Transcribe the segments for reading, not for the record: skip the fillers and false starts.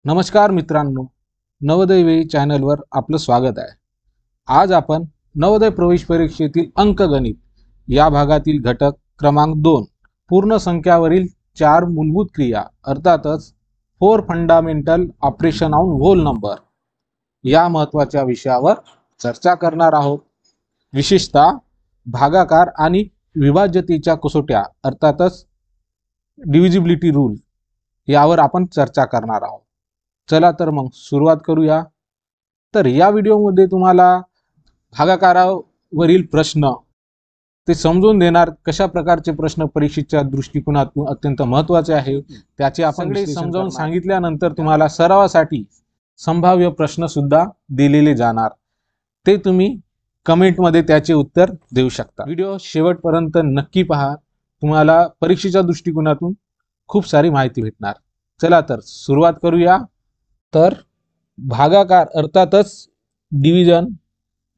नमस्कार मित्रांनो, नवोदय वेळी चॅनलवर आपलं स्वागत आहे। आज आपण नवोदय प्रवेश परीक्षेतील अंकगणित या भागातील घटक क्रमांक 2 पूर्ण संख्यावरील 4 मूलभूत क्रिया अर्थातच 4 fundamental operation on whole number या महत्त्वाच्या विषयावर चर्चा करणार आहोत। विशेषतः भागाकार आणि विभाज्यतेच्या कसोट्या अर्थातच डिव्हिजिबिलिटी रूल यावर आपण चर्चा करणार आहोत। चला तर मग सुरुवात करूया। तर या व्हिडिओमध्ये तुम्हाला भागाकारावरील प्रश्न ते समजून देणार, कशा प्रकारचे प्रश्न परीक्षेच्या दृष्टिकोनातून अत्यंत महत्त्वाचे आहे त्याचे आपण समजावून सांगितल्यानंतर तुम्हाला सरावासाठी संभाव्य प्रश्न सुद्धा दिलेले जाणार, ते तुम्ही कमेंटमध्ये त्याचे उत्तर देऊ शकता। व्हिडिओ शेवटपर्यंत नक्की पहा, तुम्हाला परीक्षेच्या दृष्टिकोनातून खूप सारी माहिती भेटणार। चला तर सुरुवात करूया। तर भागाकार अर्थातच डिव्हिजन।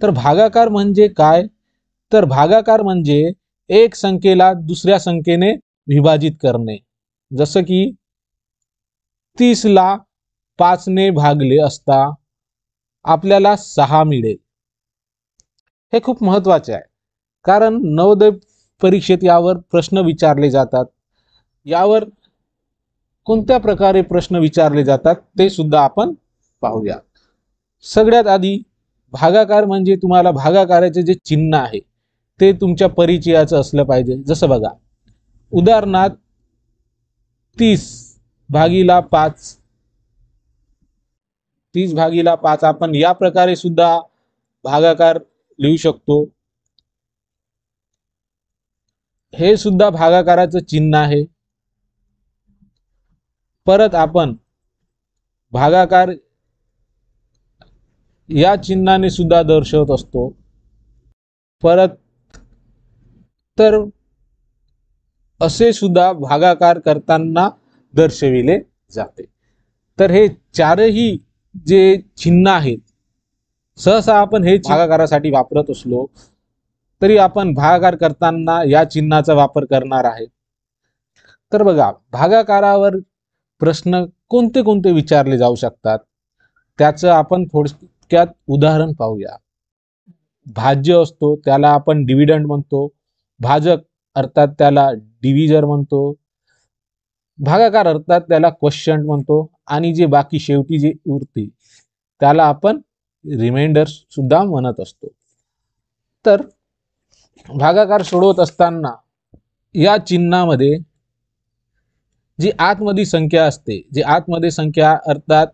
तर भागाकार म्हणजे काय? तर भागाकार म्हणजे एक संख्येला दुसऱ्या संख्येने विभाजित करणे। जसं की 30 ला 5 ने भागले असता आपल्याला 6 मिळेल। हे खूप महत्त्वाचे आहे, कारण नवोदय परीक्षेत यावर प्रश्न विचारले जातात। यावर कोणत्या प्रकारे प्रश्न विचारले जातात ते सुद्धा आपण पाहूया। सगळ्यात आधी भागाकार म्हणजे तुम्हाला भागाकाराचे जे चिन्ह आहे ते तुमच्या परिचयाचं असलं पाहिजे। जसं बघा, उदाहरणार्थ 30 भागीला 5, 30 भागीला 5 आपण या प्रकारे सुद्धा भागाकार लिहू शकतो। हे सुद्धा भागाकाराचं चिन्ह आहे। परत आपण भागाकार या चिन्हाने सुद्धा दर्शवत असतो। परत तर असे सुद्धा भागाकार करताना दर्शविले जाते। तर हे चारही जे चिन्ह आहेत, सहसा आपण हे भागाकारासाठी वापरत असलो तरी आपण भागाकार करताना या चिन्हाचा वापर करणार आहे। तर बघा, भागाकारावर प्रश्न कोणते कोणते विचारले जाऊ शकतात त्याचं आपण थोडक्यात उदाहरण पाहूया। भाज्य असतो त्याला आपण डिव्हिडंड म्हणतो, भाजक अर्थात त्याला डिव्हिजर म्हणतो, भागाकार अर्थात त्याला क्वोशिएंट म्हणतो, आणि जे बाकी शेवटी जे उरते त्याला आपण रिमाइंडर सुद्धा म्हणत असतो। तर भागाकार सोडवत असताना या चिन्हामध्ये जी आतमध्ये संख्या असते, जी आतमध्ये संख्या अर्थात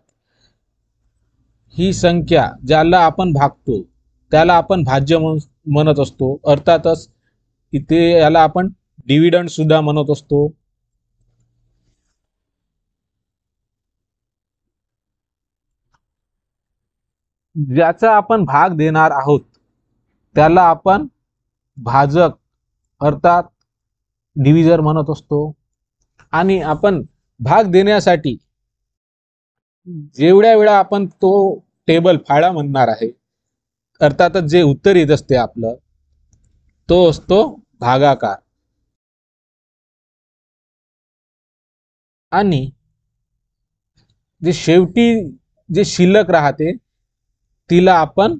ही संख्या ज्याला आपण भागतो त्याला आपण भाज्य म्हणत असतो। अर्थातच इथे याला आपण डिव्हिडंड सुद्धा म्हणत असतो। ज्याचा आपण भाग देणार आहोत त्याला आपण भाजक अर्थात डिव्हिजर म्हणत असतो। आणि आपण भाग देण्यासाठी जेवढ्या वेळा आपण तो टेबल फाळा म्हणणार आहे, अर्थातच जे उत्तर येत असते आपलं, तो असतो भागाकार। आणि जे शेवटी जे शिल्लक राहते तिला आपण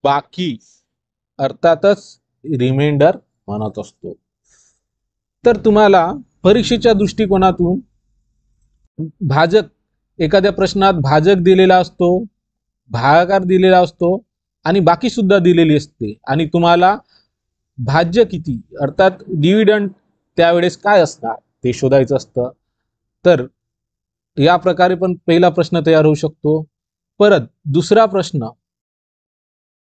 बाकी अर्थातच रिमाइंडर म्हणत असतो। तर तुम्हाला परीक्षेच्या दृष्टिकोनातून भाजक, एखाद्या प्रश्नात भाजक दिलेला असतो, भागाकार दिलेला असतो आणि बाकी सुद्धा दिलेली असते, आणि तुम्हाला भाज्य किती अर्थात डिव्हिडंड त्यावेळेस काय असणार ते शोधायचं असतं। तर या प्रकारे पण पहिला प्रश्न तयार होऊ शकतो। परत दुसरा प्रश्न,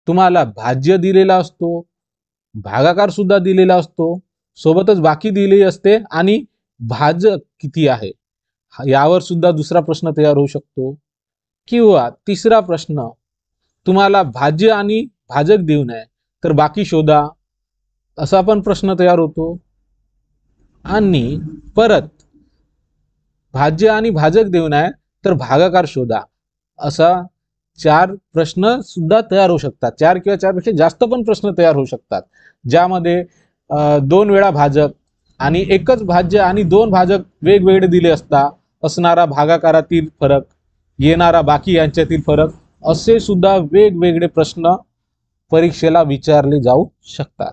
तुम्हाला भाज्य दिलेला असतो, भागाकार सुद्धा दिलेला असतो, सोबतच बाकी दिलेली असते, आणि भाजक किती आहे यावर सुद्धा दुसरा प्रश्न तयार होऊ शकतो। किंवा तिसरा प्रश्न, तुम्हाला भाज्य आणि भाजक देऊन आहे तर बाकी शोधा, असा पण प्रश्न तयार होतो। आणि परत भाज्य आणि भाजक देऊन आहे तर भागाकार शोधा, असा 4 प्रश्न सुद्धा तयार होऊ शकतात। 4 किंवा 4 पेक्षा जास्त पण प्रश्न तयार होऊ शकतात, ज्यामध्ये 2 वेळा भाजक आणि एकच भाज्य आणि 2 भाजक वेगवेगळे दिले असता असणारा भागाकारातील फरक, येणारा बाकी यांच्यातील फरक, असे सुद्धा वेगवेगळे प्रश्न परीक्षेला विचारले जाऊ शकतात.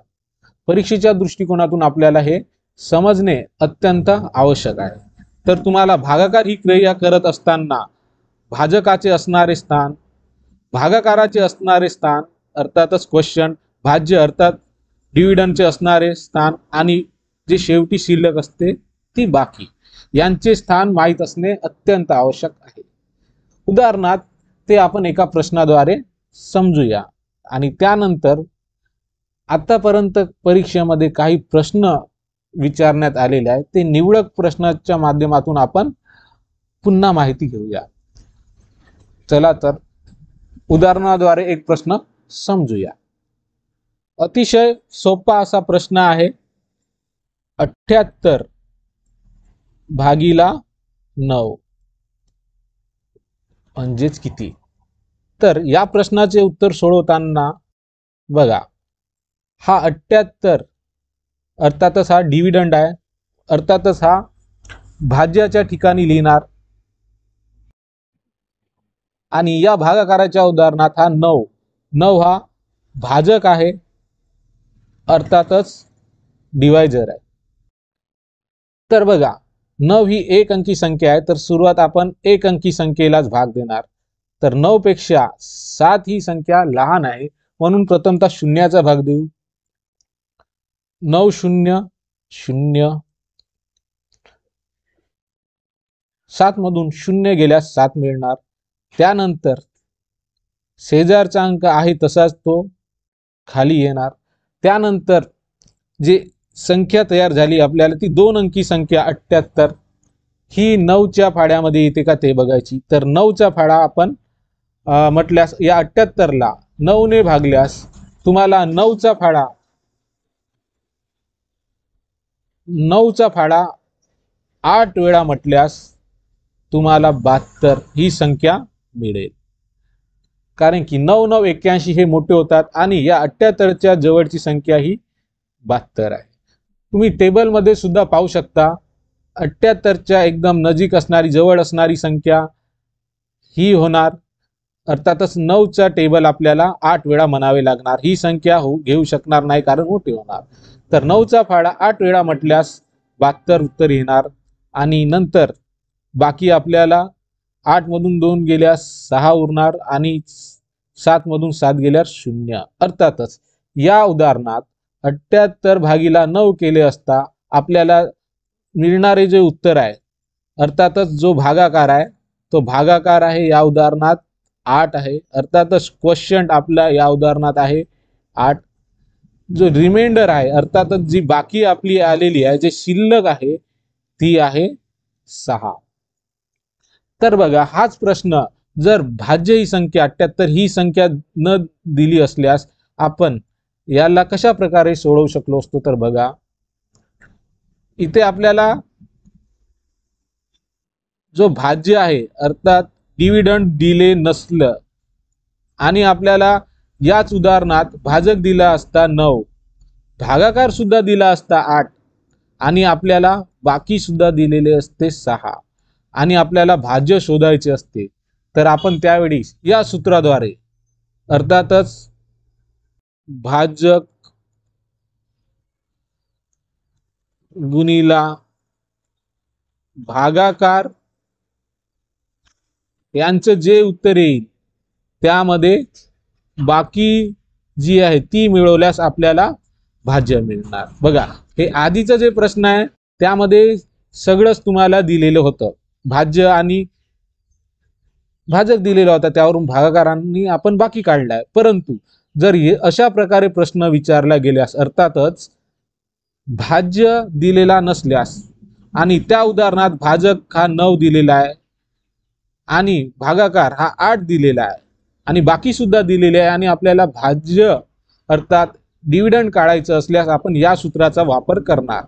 परीक्षेच्या दृष्टिकोनातून आपल्याला हे समजणे अत्यंत आवश्यक आहे. तर तुम्हाला भागाकार ही क्रिया करत असताना भाजकाचे असणारे स्थान, भागाकाराचे असणारे स्थान अर्थातच क्वेश्चन, भाज्य अर्थात डिव्हिडंडचे असणारे स्थान आणि जे शेवटी शिल्लक असते ती बाकी, यांचे स्थान माहीत असणे अत्यंत आवश्यक आहे. उदाहरणार्थ ते आपण एका प्रश्नाद्वारे समजूया आणि त्यानंतर आतापर्यंत परीक्षेमध्ये काही प्रश्न विचारण्यात आलेले आहेत ते निवडक प्रश्नाच्या माध्यमातून आपण पुन्हा माहिती घेऊया. चला तर उदाहरणाद्वारे एक प्रश्न समजूया. अतिशय सोपा असा प्रश्न आहे. 78 भागीला 9 म्हणजेच किती? तर या प्रश्नाचे उत्तर सोडवताना बघा, हा 78 अर्थातच हा डिव्हिडंड आहे, अर्थातच हा भाज्याच्या ठिकाणी लिहिणार आणि या भागाकाराच्या उदाहरणात हा 9 हा भाजक आहे, अर्थातच डिवायझर आहे. तर बघा 9 ही एक अंकी संख्या आहे, तर सुरुवात आपण एक अंकी संख्येलाच भाग देणार. तर 9 पेक्षा 7 ही संख्या लहान आहे म्हणून प्रथमतः शून्याचा भाग देऊ. 9 0 0, 7 मधून 0 गेल्यास 7 मिळणार. त्यानंतर शेजारचा अंक आहे तसाच तो खाली येणार. त्यानंतर जे संख्या तयार झाली आपल्याला ती 2 अंकी संख्या 78 ही 9च्या फाड्यामध्ये येते का ते बघायची. तर 9चा फाडा आपण म्हटल्यास या 78ला 9 ने भागल्यास तुम्हाला 9चा फाडा 8 वेळा म्हटल्यास तुम्हाला 72 ही संख्या मिळेल. कारण की 9 9 81 हे मोठे होतात आणि या 78च्या जवळची संख्या ही 72 आहे. तुम्ही टेबलमध्ये सुद्धा पाहू शकता 78च्या एकदम नजीक असणारी जवळ असणारी संख्या ही होणार, अर्थातच 9चा टेबल आपल्याला 8 वेळा म्हणावे लागणार. ही संख्या घेऊ शकणार नाही कारण मोठी होणार. तर 9चा फाडा 8 वेळा म्हटल्यास 72 उत्तर येणार आणि नंतर बाकी आपल्याला 8 मधून 2 गेल्यास 6 उरणार आणि 7 मधून 7 गेल्यास 0. अर्थातच या उदाहरणात 78 भागीला 9 केले असता आपल्याला मिळणारे जे उत्तर आहे, अर्थातच जो भागाकार आहे तो भागाकार आहे या उदाहरणात 8 आहे. अर्थातच क्वोशियंट आपला या उदाहरणात आहे 8. जो रिमाइंडर आहे अर्थातच जी बाकी आपली आलेली आहे, जे शिल्लक आहे ती आहे 6. तर बघा हाच प्रश्न जर भाज्य ही संख्या 78 ही संख्या न दिली असल्यास आपण याला कशा प्रकारे सोडवू शकलो असतो. तर बघा इथे आपल्याला जो भाज्य आहे अर्थात डिव्हिडंड दिले नसलं आणि आपल्याला याच उदाहरणात भाजक दिला असता 9, भागाकार सुद्धा दिला असता 8 आणि आपल्याला बाकी सुद्धा दिलेले असते 6 आणि आपल्याला भाज्य शोधायचे असते, तर आपण त्यावेळी या सूत्राद्वारे अर्थातच भाजक गुणिला भागाकार यांचं जे उत्तर येईल त्यामध्ये बाकी जी आहे ती मिळवल्यास आपल्याला भाज्य मिळणार. बघा हे आधीचं जे प्रश्न आहे त्यामध्ये सगळंच तुम्हाला दिलेलं होतं, भाज्य आणि भाजक दिलेला होता, त्यावरून भागाकारांनी आपण बाकी काढलाय. परंतु जर अशा प्रकारे प्रश्न विचारला गेल्यास अर्थातच भाज्य दिलेला नसल्यास आणि त्या उदाहरणात भाजक हा 9 दिलेला आहे आणि भागाकार हा 8 दिलेला आहे आणि बाकी सुद्धा दिलेले आहे आणि आपल्याला भाज्य अर्थात डिव्हिडंड काढायचं असल्यास आपण या सूत्राचा वापर करणार.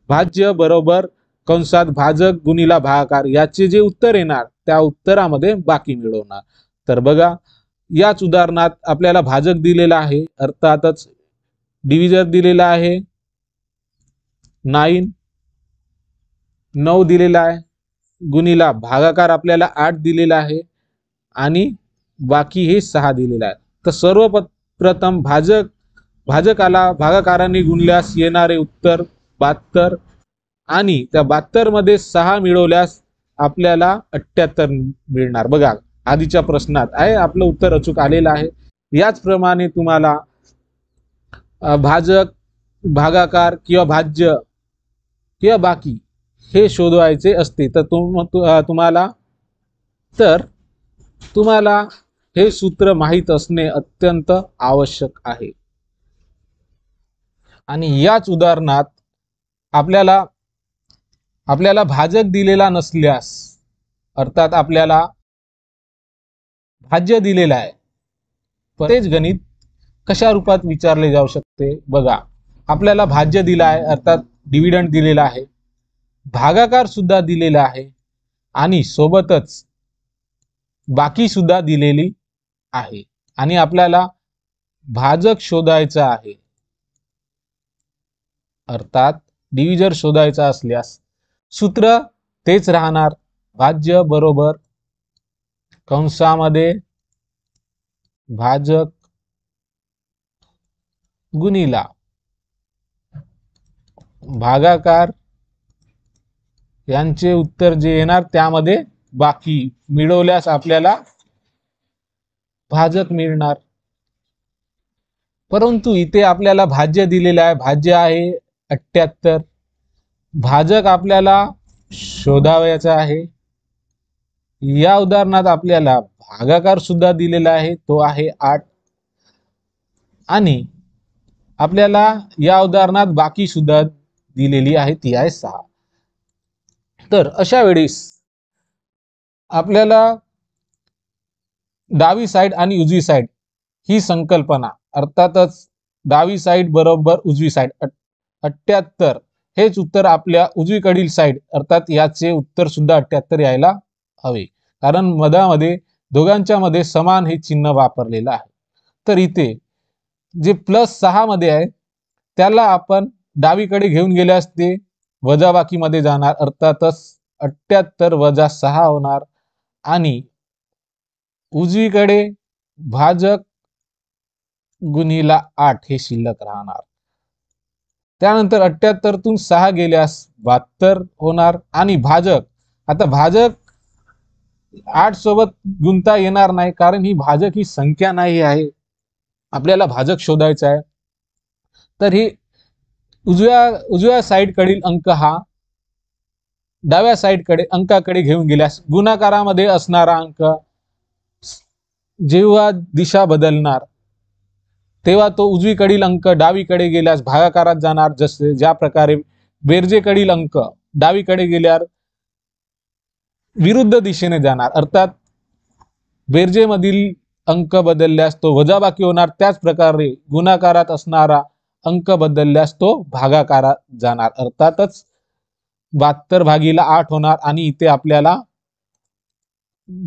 भाज्य बरोबर कंसात भाजक गुणिला भागाकार याचे जे उत्तर येणार त्या उत्तरामध्ये बाकी मिळवणार. तर बघा याच उदाहरणात आपल्याला भाजक दिलेला आहे, अर्थातच डिव्हिजर दिलेला आहे 9 दिलेला आहे गुणिला भागाकार आपल्याला 8 दिलेला आहे आणि बाकी हे 6 दिलेला आहे. तर सर्वप्रथम भाजकाला भागाकाराने गुणल्यास येणारे उत्तर 72 आणि त्या 72 मध्ये 6 मिळवल्यास आपल्याला 78 मिळणार. बघा आधीच्या प्रश्नात आहे आपलं उत्तर अचूक आलेलं आहे. याचप्रमाणे तुम्हाला भाजक, भागाकार किंवा भाज्य किंवा बाकी हे शोधवायचे असते तर तुम्हाला हे सूत्र माहित असणे अत्यंत आवश्यक आहे. आणि याच उदाहरणात आपल्याला भाजक दिलेला नसल्यास अर्थात आपल्याला भाज्य दिलेला आहे, तेच गणित कशा रूपात विचारले जाऊ शकते. बघा आपल्याला भाज्य दिला आहे अर्थात डिव्हिडंड दिलेला आहे, भागाकार सुद्धा दिलेला आहे आणि सोबतच बाकी सुद्धा दिलेली आहे आणि आपल्याला भाजक शोधायचा आहे अर्थात डिव्हिजर शोधायचा असल्यास सूत्र तेच राहणार. भाज्य बरोबर कंसामध्ये भाजक गुणिला भागाकार यांचे उत्तर जे येणार त्यामध्ये बाकी मिळवल्यास आपल्याला भाजक मिळणार. परंतु इथे आपल्याला भाज्य दिलेले आहे, भाज्य आहे 78, भाजक आपल्याला शोधावयाचा आहे. या उदाहरणात आपल्याला भागाकार सुद्धा दिलेला आहे तो आहे 8 आणि आपल्याला या उदाहरणात बाकी सुद्धा दिलेली आहे ती आहे 6. तर अशा वेळेस आपल्याला डावी साइड आणि उजवी साइड ही संकल्पना अर्थातच डावी साइड बरोबर उजवी साइड 78 हेच उत्तर आपल्या उजवीकडील साइड अर्थात याचे उत्तर सुद्धा 78 यायला हवे कारण मधामध्ये दोघांच्या मध्ये समान हे चिन्ह वापरलेलं आहे. तर इथे जे +6 मध्ये आहे त्याला आपण डावीकडे घेऊन गेल्यास ते वजाबाकी मध्ये जाणार अर्थातच 78 वजा 6 होणार आणि उजवीकडे भाजक गुणिला 8 हे शिल्लक राहणार. त्यानंतर 78 तून 6 गेल्यास 72 होणार आणि भाजक आता भाजक 8 सोबत गुणता येणार नाही कारण ही भाजक ही संख्या नाही आहे, आपल्याला भाजक शोधायचा आहे. तर ही उजव्या साइड कडील अंक हा डाव्या साइडकडे अंकाकडे घेऊन गेल्यास गुणाकारामध्ये असणारा अंक जेव्हा दिशा बदलणार तेव्हा तो उजवीकडील अंक डावीकडे गेल्यास भागाकारात जाणार. जसे ज्या प्रकारे बेरजेकडील अंक डावीकडे गेल्यावर विरुद्ध दिशेने जाणार अर्थात बेरजेमधील अंक बदलल्यास तो वजाबाकी होणार. त्याच प्रकारे गुणाकारात असणारा अंक बदलल्यास तो भागाकारात जाणार अर्थातच 72 भागीला 8 होणार आणि इथे आपल्याला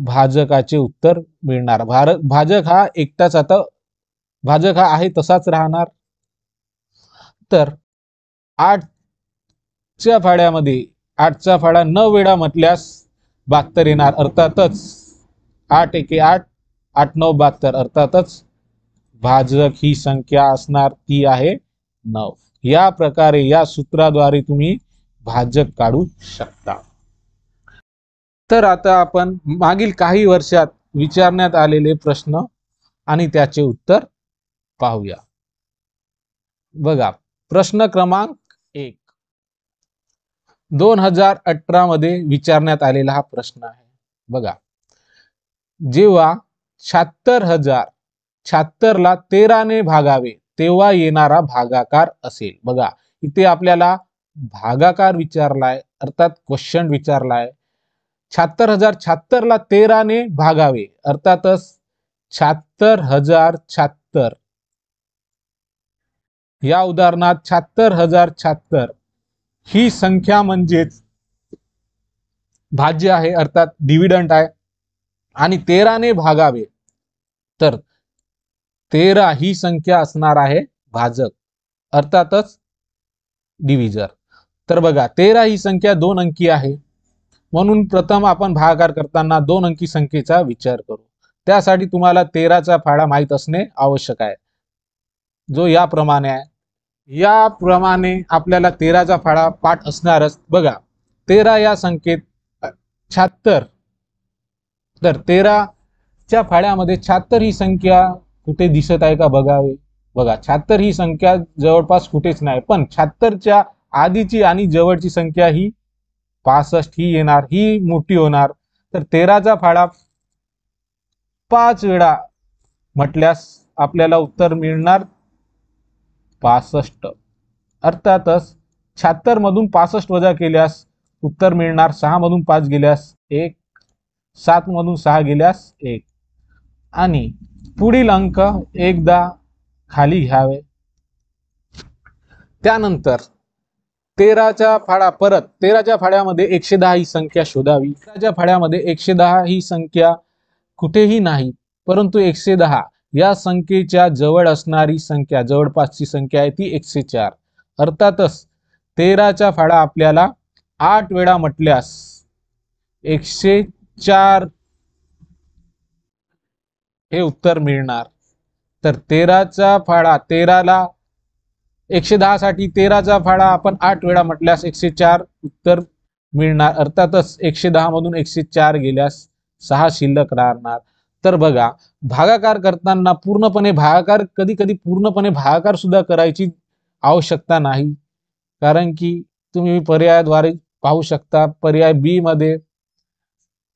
भाजकाचे उत्तर मिळणार. भाजक हा एकटाच आता भाजक हा आहे तसाच राहणार. तर 8च्या फाड्यामध्ये 8चा फाडा 9 वेळा म्हटल्यास 72 येणार अर्थातच 8 एके 8 8 9 72 अर्थातच भाजक ही संख्या असणार ती आहे 9. या प्रकारे या सूत्राद्वारे तुम्ही भाजक काढू शकता. तर आता आपण मागील काही वर्षात विचारण्यात आलेले प्रश्न आणि त्याचे उत्तर पाहूया. बघा प्रश्न क्रमांक 1 2018 मध्ये विचारण्यात आलेला हा प्रश्न आहे. बघा जेव्हा 76,076 ला 13 ने भागावे तेव्हा येणारा भागाकार असेल. बघा इथे आपल्याला भागाकार विचारलाय अर्थात क्वेश्चन विचारलाय. 76,076 ला 13 ने भागावे अर्थातच 76,076 या उदाहरणात 76,076 ही संख्या म्हणजेच भाज्य आहे अर्थात डिव्हिडंड आहे आणि 13 ने भागावे तर 13 ही संख्या असणार आहे भाजक अर्थातच डिव्हिजर. तर बघा 13 ही संख्या 2 अंकी आहे म्हणून प्रथम आपण भागाकार करताना 2 अंकी संख्येचा विचार करू। त्यासाठी तुम्हाला 13चा फाळा माहित असणे आवश्यक आहे, जो याप्रमाणे आहे। याप्रमाणे आपल्याला 13चा फाळा पाठ असणारच। बघा 13 या संख्येत 76, तर 13च्या फाळ्यामध्ये 76 ही संख्या कुठे दिसत आहे का बघावे। बघा 76 ही संख्या जवळपास कुठेच नाही, पण 76च्या आधीची आणि जवळची संख्या ही 65 ही येणार, ही मोठी होणार। तर 13चा फाळा 5 वेळा म्हटल्यास आपल्याला उत्तर मिळणार 65। अर्थातच 76 मधून 65 वजा केल्यास उत्तर मिळणार 6 मधून 5 गेल्यास 1, 7 मधून 6 गेल्यास 1, आणि पुढील अंक एकदा खाली घ्यावे। त्यानंतर 13चा फाळा परत 13च्या फाळ्यामध्ये 110 ही संख्या शोधावी। 13च्या फाळ्यामध्ये 110 ही संख्या कुठेही नाही, परंतु 110 या संख्येच्या जवळ असणारी संख्या, जवळपासची संख्या आहे ती 104। अर्थातच 13चा फाळा आपल्याला 8 वेळा म्हटल्यास 104 हे उत्तर मिळणार। तर 13चा फाळा 13ला 110 साठी 13चा फाळा आपण 8 वेळा म्हटल्यास 104 उत्तर मिळणार। अर्थातच 110 मधून 104 गेल्यास 6 शिल्लक राहणार। तर बघा भागाकार करताना पूर्णपणे भागाकार, कधी कधी पूर्णपणे भागाकार सुद्धा करायची आवश्यकता नाही, कारण की तुम्ही पर्यायाद्वारे पाहू शकता। पर्याय बी मध्ये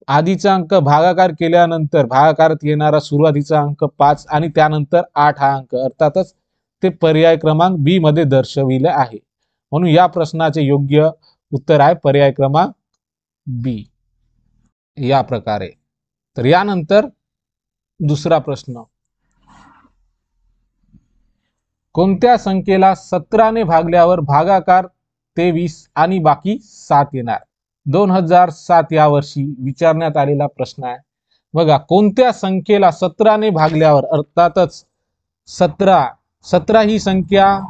आधीचा अंक भागाकार केल्यानंतर भागाकारात येणारा सुरुवातीचा अंक 5 आणि त्यानंतर 8 हा अंक, अर्थातच ते पर्याय क्रमांक बी मध्ये दर्शविले आहे। म्हणून या प्रश्नाचे योग्य उत्तर आहे पर्याय क्रमांक बी या प्रकारे। तर यानंतर दुसरा प्रश्न, कोणत्या संख्येला 17 ने भागल्यावर भागाकार 23 आणि बाकी 7 येणार। 2007 या वर्षी विचारण्यात आलेला प्रश्न आहे। बघा कोणत्या संख्येला 17 ने भागल्यावर, अर्थातच 17 ही संख्या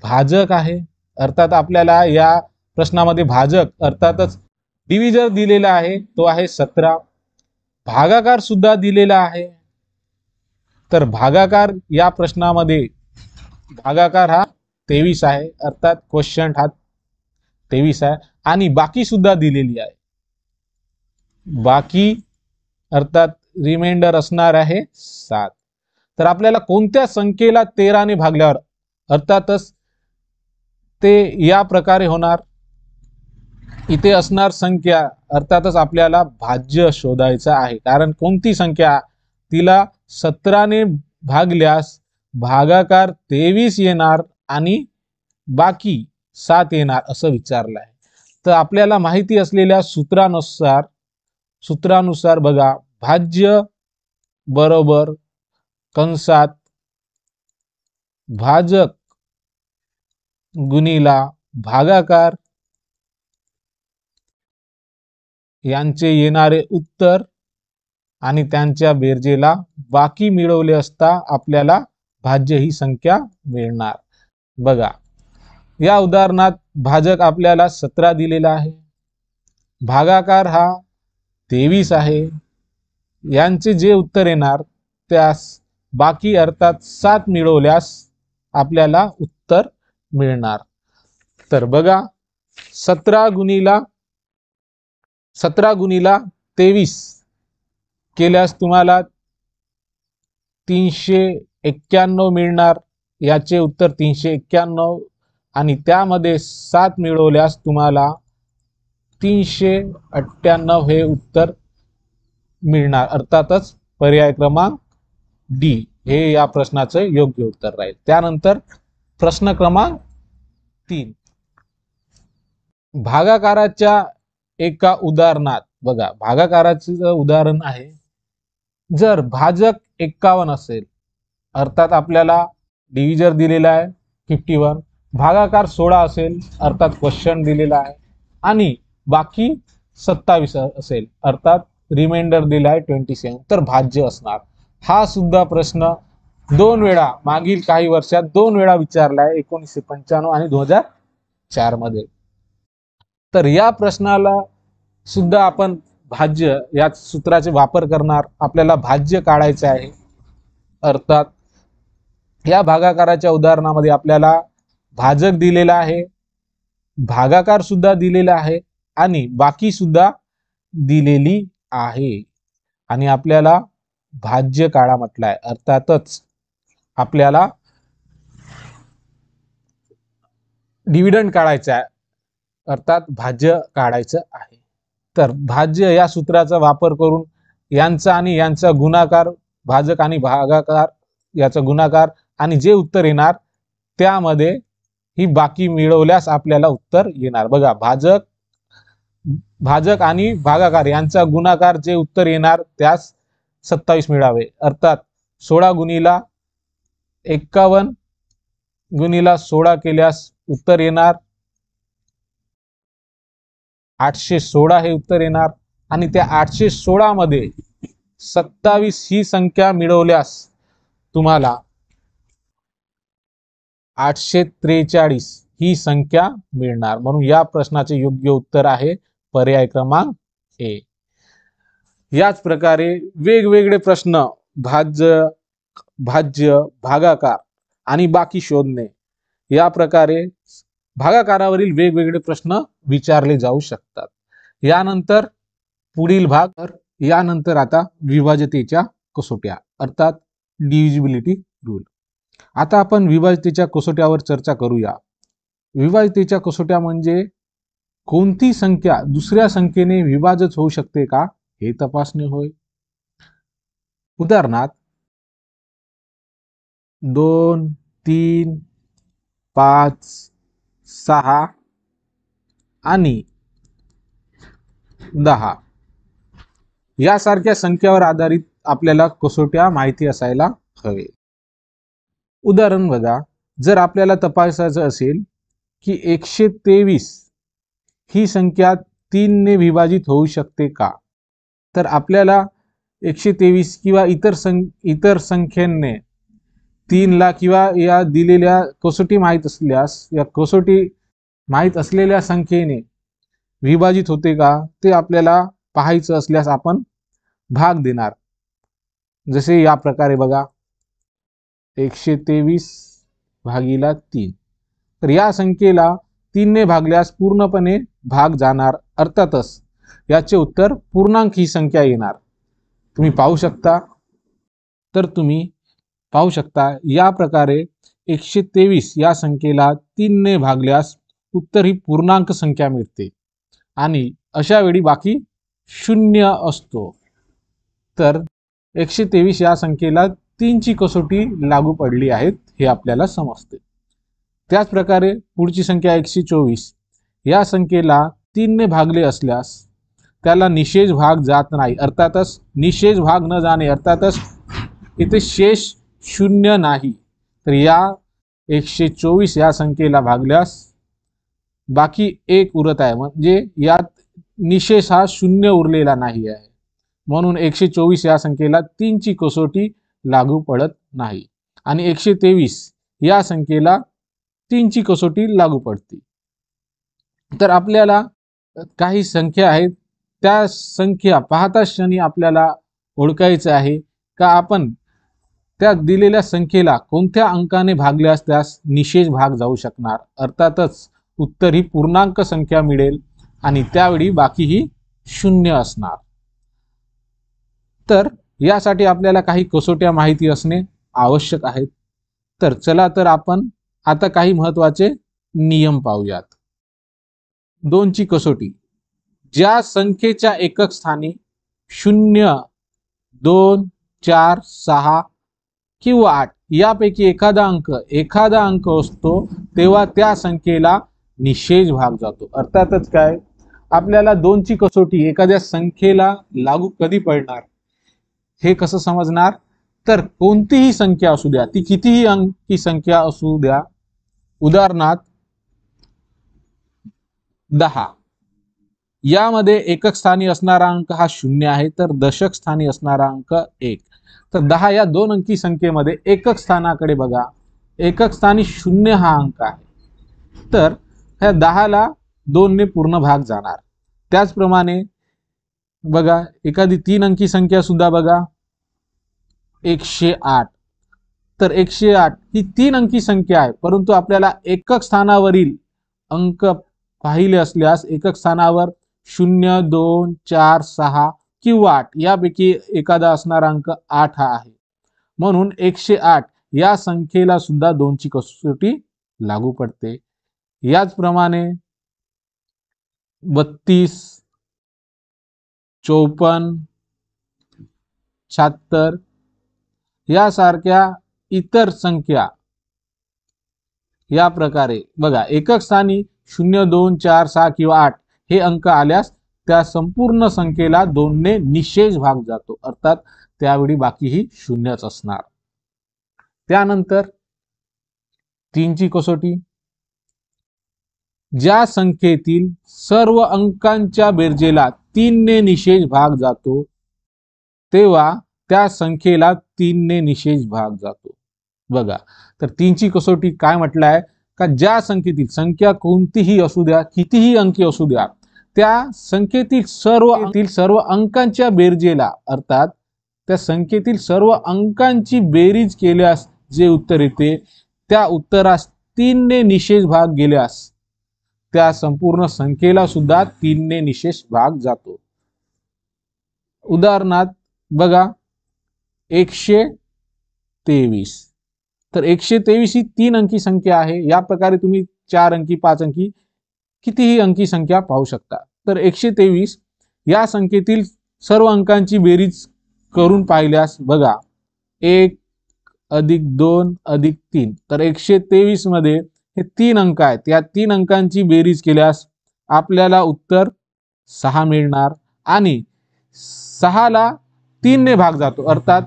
भाजक आहे। अर्थात आपल्याला या प्रश्नामध्ये भाजक अर्थातच डिव्हिजर दिलेला आहे, तो आहे 17। भागाकार सुद्धा दिलेला आहे, तर भागाकार या प्रश्नामध्ये भागाकार हा 23 आहे, अर्थात क्वेश्चन हा 23 आहे। आणि बाकी सुद्धा दिलेली आहे, बाकी अर्थात रिमाइंडर असणार आहे 7। तर आपल्याला कोणत्या संख्येला 13 ने भागल्यावर, अर्थातच ते या प्रकारे होणार, इथे असणार संख्या, अर्थातच आपल्याला भाज्य शोधायचा आहे। कारण कोणती संख्या तिला 17 ने भागल्यास भागाकार 23 येणार आणि बाकी 7 येणार असं विचारलं आहे। तर आपल्याला माहिती असलेल्या सूत्रानुसार बघा, भाज्य बरोबर कंसात भाजक गुणिला भागाकार यांचे येणारे उत्तर आणि त्यांच्या बेरजेला बाकी मिळवले असता आपल्याला भाज्य ही संख्या मिळणार। बघा या उदाहरणात भाजक आपल्याला 17 दिलेला आहे, भागाकार हा 23 आहे, यांचे जे उत्तर येणार त्यास बाकी अर्थात 7 मिळवल्यास आपल्याला उत्तर मिळणार। तर बघा 17 गुणिला 23 केल्यास तुम्हाला 391 मिळणार, याचे उत्तर 391, आणि त्यामध्ये 7 मिळवल्यास तुम्हाला 398 हे उत्तर मिळणार। अर्थातच पर्याय क्रमांक डी हे या प्रश्नाचे योग्य उत्तर राहील। त्यानंतर प्रश्न क्रमांक 3, भागाकाराच्या एका उदाहरणात बघा, भागाकाराचे उदाहरण आहे, जर भाजक 51 असेल, अर्थात आपल्याला डिव्हिजर दिलेला आहे 51, भागाकार 16 असेल, अर्थात क्वेश्चन दिलेला आहे, आणि बाकी 27 असेल, अर्थात रिमाइंडर दिला आहे 27, तर भाज्य असणार। हा सुद्धा प्रश्न 2 वेळा मागील काही वर्षात 2 वेळा विचारला आहे, 1995 आणि 2004 मध्ये। तर या प्रश्नाला सुद्धा आपण भाज्य या सूत्राचे वापर करणार. आपल्याला भाज्य काढायचे आहे. अर्थात या भागाकाराच्या उदाहरणामध्ये आपल्याला भाजक दिलेला आहे, भागाकार सुद्धा दिलेला आहे आणि बाकी सुद्धा दिलेली आहे आणि आपल्याला भाज्य काढा म्हटलाय. अर्थातच आपल्याला डिव्हिडंड काढायचा आहे, अर्थात भाज्य काढायचं आहे. तर भाज्य या सूत्राचा वापर करून यांचा आणि यांचा गुणाकार, भाजक आणि भागाकार याचा गुणाकार आणि जे उत्तर येणार त्यामध्ये ही बाकी मिळवल्यास आपल्याला उत्तर येणार. बघा, भाजक आणि भागाकार यांचा गुणाकार जे उत्तर येणार त्यास 27 मिळावे. अर्थात 16 गुणिला 51 गुणिला 16 केल्यास उत्तर येणार 816 हे उत्तर येणार आणि त्या 816 मध्ये 27 ही संख्या मिळवल्यास तुम्हाला 843 ही संख्या मिळणार. म्हणून या प्रश्नाचे योग्य उत्तर आहे पर्याय क्रमांक ए. याच प्रकारे वेगवेगळे प्रश्न भाज्य, भागाकार आणि बाकी शोधणे या प्रकारे भागाकारावरील वेगवेगळे प्रश्न विचारले जाऊ शकतात. यानंतर पुढील भाग, यानंतर आता विभाज्यतेच्या कसोट्या अर्थात डिव्हिजिबिलिटी रूल. आता आपण विभाज्यतेच्या कसोट्यावर चर्चा करूया. विभाज्यतेच्या कसोट्या म्हणजे कोणती संख्या दुसऱ्या संख्येने विभाजित होऊ शकते का हे तपासणे होय. उदाहरणार्थ 2, 3, 5, 6 आणि 10 यासारख्या संख्यावर आधारित आपल्याला कसोट्या माहिती असायला हवे. उदाहरण बघा, जर आपल्याला तपासायचं असेल की 123 ही संख्या 3 ने विभाजित होऊ शकते का, तर आपल्याला 123 किंवा इतर संख्येने 3 ला किंवा या दिलेल्या कसोटी माहित असल्यास या कसोटी माहित असलेल्या संख्येने विभाजित होते का ते आपल्याला पाहायचं असल्यास आपण भाग देणार. जसे या प्रकारे बघा, 123 भागिला 3, तर या संख्येला 3 ने भागल्यास पूर्णपणे भाग जाणार. अर्थातच याचे उत्तर पूर्णांक ही संख्या येणार. तुम्ही पाहू शकता या प्रकारे 123 या संख्येला 3 ने भागल्यास उत्तर ही पूर्णांक संख्या मिळते आणि अशा वेळी बाकी 0 असतो. तर 123 या संख्येला 3 ची कसोटी लागू पडली आहेत हे आपल्याला समजते. त्याच प्रकारे पुढची संख्या 124 या संख्येला 3 ने भागले असल्यास त्याला निषेध भाग जात नाही. अर्थातच निषेध भाग न जाणे अर्थातच इथे शेष 0 नाही. तर या 124 या संख्येला भागल्यास बाकी 1 उरत आहे, म्हणजे यात निशेष हा 0 उरलेला नाही आहे. म्हणून 124 या संख्येला 3 ची कसोटी लागू पडत नाही आणि 123 या संख्येला 3 ची कसोटी लागू पडते. तर आपल्याला काही संख्या आहेत, त्या संख्या पाहता क्षणी आपल्याला ओळखायचं आहे का आपण त्या दिलेल्या संख्येला कोणत्या अंकाने भागल्यास त्यास निषेध भाग जाऊ शकणार. अर्थातच उत्तर ही पूर्णांक संख्या मिळेल आणि त्यावेळी बाकी ही 0 असणार. तर यासाठी आपल्याला काही कसोट्या माहिती असणे आवश्यक आहेत. तर चला तर आपण आता काही महत्त्वाचे नियम पाहूयात. 2 ची कसोटी, ज्या संख्येच्या एकक स्थानी 0, 2, 4, 6 किंवा 8 यापैकी एखादा अंक असतो तेव्हा त्या संख्येला निषेध भाग जातो. अर्थातच काय, आपल्याला 2 ची कसोटी एखाद्या संख्येला लागू कधी पडणार हे कसं समजणार, तर कोणतीही संख्या असू द्या, ती कितीही अंकी संख्या असू द्या. उदाहरणार्थ 10 यामध्ये एकक स्थानी असणारा अंक हा 0 आहे, तर दशक स्थानी असणारा अंक 1. तर 10 या 2 अंकी संख्येमध्ये एकक स्थानाकडे बघा, एकक स्थानी 0 हा अंक आहे, तर ह्या 10 ला 2 ने पूर्ण भाग जाणार. त्याचप्रमाणे बघा एखादी 3 अंकी संख्या सुद्धा बघा 108. तर 108 ही 3 अंकी संख्या आहे, परंतु आपल्याला एकक स्थानावरील अंक पाहिले असल्यास एकक स्थानावर 0, 2, 4, 6 किंवा 8 यापैकी एखादा असणारा अंक 8 हा आहे. म्हणून 108 या संख्येला सुद्धा 2 ची कसोटी लागू पडते. याचप्रमाणे 32, 54, 76 यासारख्या इतर संख्या या प्रकारे बघा एकक स्थानी 0, 2, 4, 6 किंवा 8 हे अंक आल्यास त्या संपूर्ण संख्येला 2 ने निशेष भाग जातो, अर्थात त्यावेळी बाकी ही शून्यच असणार. त्यानंतर 3 ची कसोटी, ज्या संख्येतील सर्व अंकांच्या बेरजेला 3 ने निशेष भाग जातो तेव्हा त्या संख्येला 3 ने निशेष भाग जातो. बघा तर 3 ची कसोटी काय म्हटलं आहे का ज्या संख्येतील संख्या कोणतीही असू द्या, कितीही अंकी असू द्या, त्या संख्येतील सर्व अंकांच्या बेरजेला अर्थात त्या संख्येतील सर्व अंकांची बेरीज केल्यास जे उत्तर येते त्या उत्तरास 3 ने निशेष भाग गेल्यास त्या संपूर्ण संख्येला सुद्धा 3 ने निशेष भाग जातो. उदाहरणार्थ बघा 123. तर 123 ही 3 अंकी संख्या आहे. या प्रकारे तुम्ही 4 अंकी, 5 अंकी, कितीही अंकी संख्या पाहू शकता. तर 123 या संख्येतील सर्व अंकांची बेरीज करून पाहिल्यास बघा 1 + 2 + 3. तर 123 मध्ये हे 3 अंक आहेत. या 3 अंकांची बेरीज केल्यास आपल्याला उत्तर 6 मिळणार आणि 6 ला 3 ने भाग जातो, अर्थात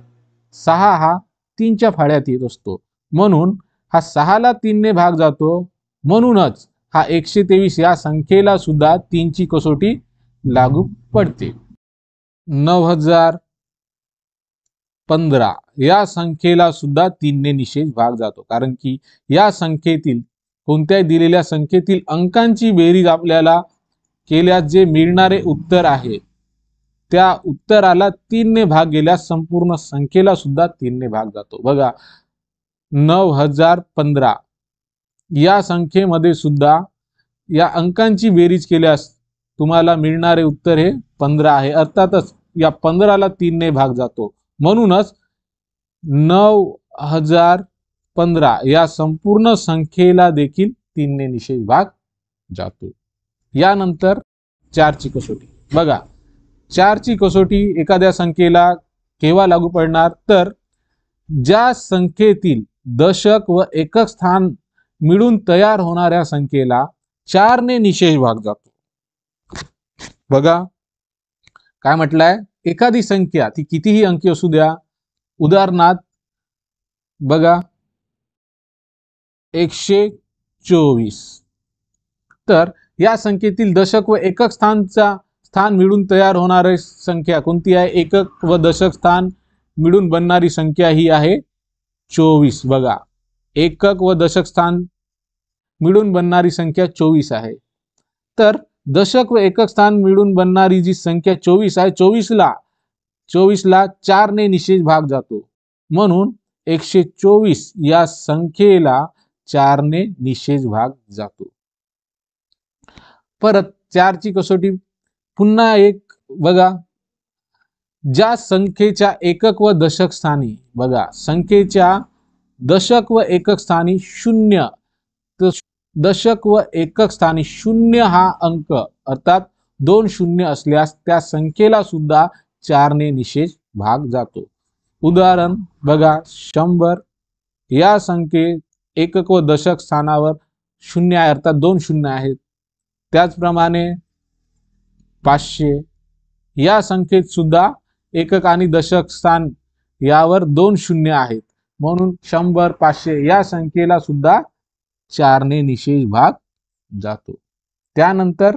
6 हा 3 च्या फाळ्यात येत असतो, म्हणून हा 6 ला 3 ने भाग जातो. म्हणूनच हा 123 या संख्येला सुद्धा 3 ची कसोटी लागू पडते. 9015 या संख्येला सुद्धा 3 ने निशेष भाग जातो, कारण की या संख्येतील कोणत्याही दिलेल्या संख्येतील अंकांची बेरीज आपल्याला केल्यास जे मिळणारे उत्तर आहे त्या उत्तराला 3 ने भाग गेल्यास संपूर्ण संख्येला सुद्धा 3 ने भाग जातो. बघा 9015 या संख्येमध्ये सुद्धा या अंकांची बेरीज केल्यास तुम्हाला मिळणारे उत्तर हे 15 आहे, अर्थातच या 15 ला 3 ने भाग जातो. म्हणूनच 9015 या संपूर्ण संख्येला देखील 3 ने निशेष भाग जातो. यानंतर 4 ची कसोटी बघा 4 ची कसोटी एखाद्या संख्येला केव्हा लागू पडणार तर ज्या संख्येतील दशक व एकक स्थान मिळून तयार होणाऱ्या संख्येला 4 ने निशेष भाग जातो. बघा काय म्हटलंय एखादी संख्या ती कितीही अंकी असू द्या, उदाहरणार्थ बघा 124. तर या संख्येतील दशक व एकक स्थान मिळून तयार होणारी संख्या कोणती आहे? एकक व दशक स्थान मिळून बनणारी संख्या ही आहे 24. बघा एकक व दशक स्थान मिळून बनणारी संख्या 24 आहे. तर दशक व एकक स्थान मिळून बनणारी जी संख्या 24 आहे, 24 ला 4 ने निशेष भाग जातो, म्हणून 124 या संख्येला 4 ने निशेष भाग जातो. परत 4 ची कसोटी पुन्हा एक बघा ज्या संख्येच्या एकक व दशक स्थानी बघा संख्येच्या दशक व एकक स्थानी 0 तर दशक व एकक स्थानी 0 हा अंक अर्थात 2 शून्य असल्यास त्या संख्येला सुद्धा 4 ने निशेष भाग जातो. उदाहरण बघा 100 या संख्येत एकक व दशक स्थानावर 0 आहे, अर्थात 2 शून्य आहेत. त्याचप्रमाणे 500 या संख्येत सुद्धा एकक आणि दशक स्थान यावर 2 शून्य आहेत, म्हणून 100 500 या संख्येला सुद्धा 4 ने निशेष भाग जातो. त्यानंतर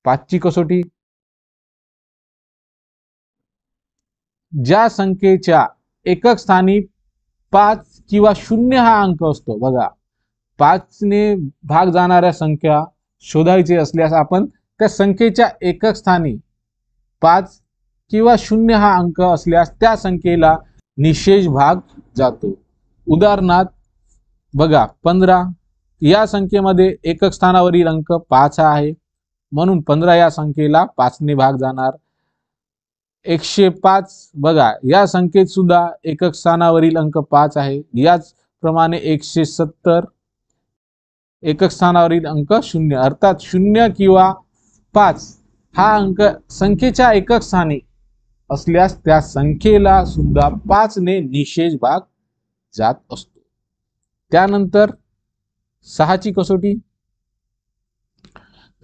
5 ची कसोटी ज्या संख्येच्या एकक स्थानी 5 किंवा 0 हा अंक असतो, बघा 5 ने भाग जाणाऱ्या संख्या शोधायची असल्यास आपण त्या संख्येच्या एकक स्थानी 5 किंवा 0 हा अंक असल्यास त्या संख्येला निशेष भाग जातो. उदाहरणार्थ बघा 15 या संख्येमध्ये एकक स्थानावरील अंक 5 आहे, म्हणून 15 या संख्येला 5 ने भाग जाणार. 105 बघा या संख्येत सुद्धा एकक स्थानावरील अंक 5 आहे. याचप्रमाणे 170 एकक स्थानावरील अंक 0, अर्थात 0 किंवा 5 हा अंक संख्येच्या एकक स्थानी असल्यास त्या संख्येला सुद्धा 5 ने निशेष भाग जात असतो. त्यानंतर 6 ची कसोटी.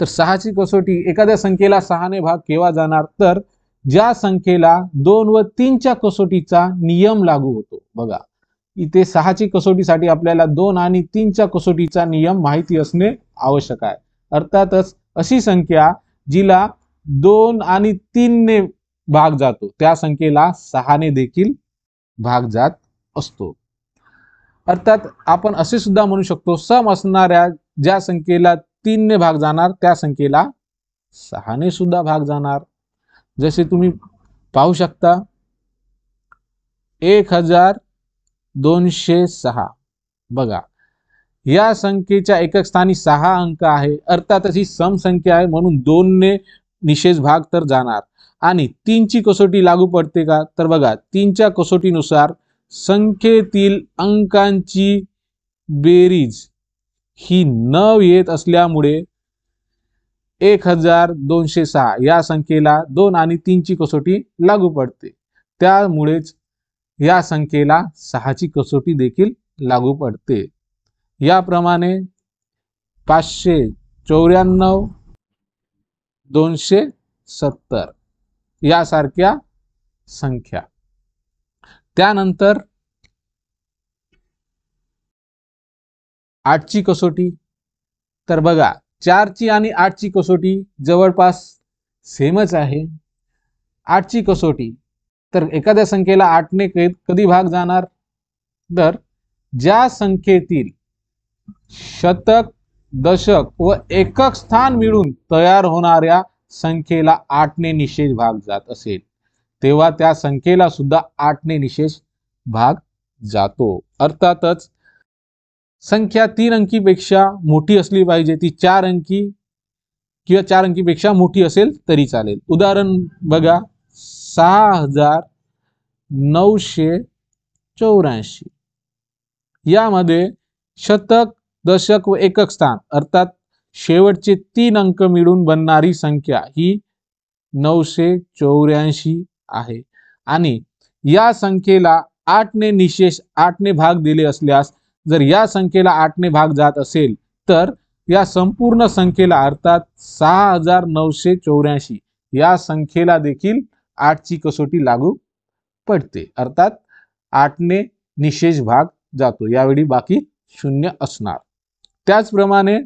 तर 6 ची कसोटी एखाद्या संख्येला 6 ने भाग केव्हा जाणार, तर ज्या संख्येला 2 व 3 च्या कसोटीचा नियम लागू होतो. बघा इथे 6 ची कसोटीसाठी आपल्याला 2 आणि 3 च्या कसोटीचा नियम माहिती असणे आवश्यक आहे. अर्थातच अशी संख्या जिला 2 आणि 3 ने भाग जातो त्या संख्येला 6 ने देखील भाग जात असतो. अर्थात आपण असे सुद्धा म्हणू शकतो, सम असणाऱ्या ज्या संख्येला 3 ने भाग जाणार त्या संख्येला 6 ने सुद्धा भाग जाणार. जसे तुम्ही पाहू शकता 1206. बघा या संख्येच्या एकक स्थानी 6 अंक आहे, अर्थातच ही सम संख्या आहे म्हणून 2 ने निशेष भाग तर जाणार. आणि 3 ची कसोटी लागू पडते का, तर बघा 3 च्या कसोटीनुसार संख्येतील अंकांची बेरीज ही 9 येत असल्यामुळे 1206 या संख्येला 2 आणि 3 ची कसोटी लागू पडते. त्यामुळेच या संख्येला 6 ची कसोटी देखील लागू पडते. याप्रमाणे 594, 270 यासारख्या संख्या. त्यानंतर 8 ची कसोटी. तर बघा 4 ची आणि 8 ची कसोटी जवळपास सेमच आहे. 8 ची कसोटी तर एखाद्या संख्येला 8 ने कधी भाग जाणार, तर ज्या संख्येतील शतक, दशक व एकक स्थान मिळून तयार होणाऱ्या संख्येला 8 ने निशेष भाग जात असेल तेव्हा त्या संख्येला सुद्धा 8 ने निशेष भाग जातो. अर्थातच संख्या 3 अंकीपेक्षा मोठी असली पाहिजे, ती 4 अंकी किंवा 4 अंकीपेक्षा मोठी असेल तरी चालेल. उदाहरण बघा 6984. यामध्ये शतक, दशक व एकक स्थान अर्थात शेवटचे 3 अंक मिळून बनणारी संख्या ही 984 आहे. आणि या संख्येला 8 ने निशेष 8 ने भाग दिले असल्यास जर या संख्येला 8 ने भाग जात असेल तर या संपूर्ण संख्येला अर्थात 6984 या संख्येला देखील 8 ची कसोटी लागू पडते. अर्थात 8 ने निशेष भाग जातो, यावेळी बाकी 0 असणार. त्याचप्रमाणे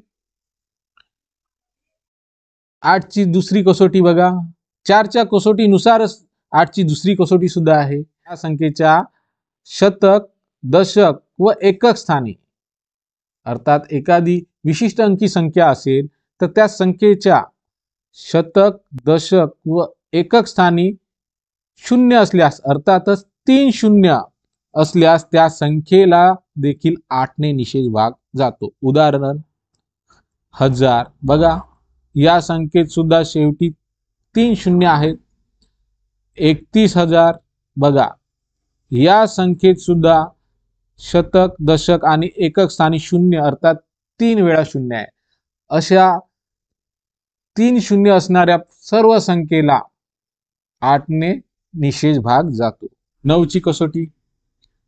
8 ची दुसरी कसोटी बघा 4 च्या कसोटीनुसारच 8 ची दुसरी कसोटी सुद्धा आहे. या संख्येच्या शतक, दशक व एकक स्थानी अर्थात एखादी विशिष्ट अंकी संख्या असेल तर त्या संख्येच्या शतक, दशक व एकक स्थानी 0 असल्यास अर्थातच 3 0 असल्यास त्या संख्येला देखील 8 ने निशेष भाग जातो. उदाहरण 1000. बघा या संख्येत सुद्धा शेवटी 3 0 आहेत. 31000. बघा या संख्येत सुद्धा शतक, दशक आणि एकक स्थानी 0 अर्थात 3 वेळा 0 आहे. अशा 3 0 असणाऱ्या सर्व संख्येला 8 ने निशेष भाग जातो. 9 ची कसोटी.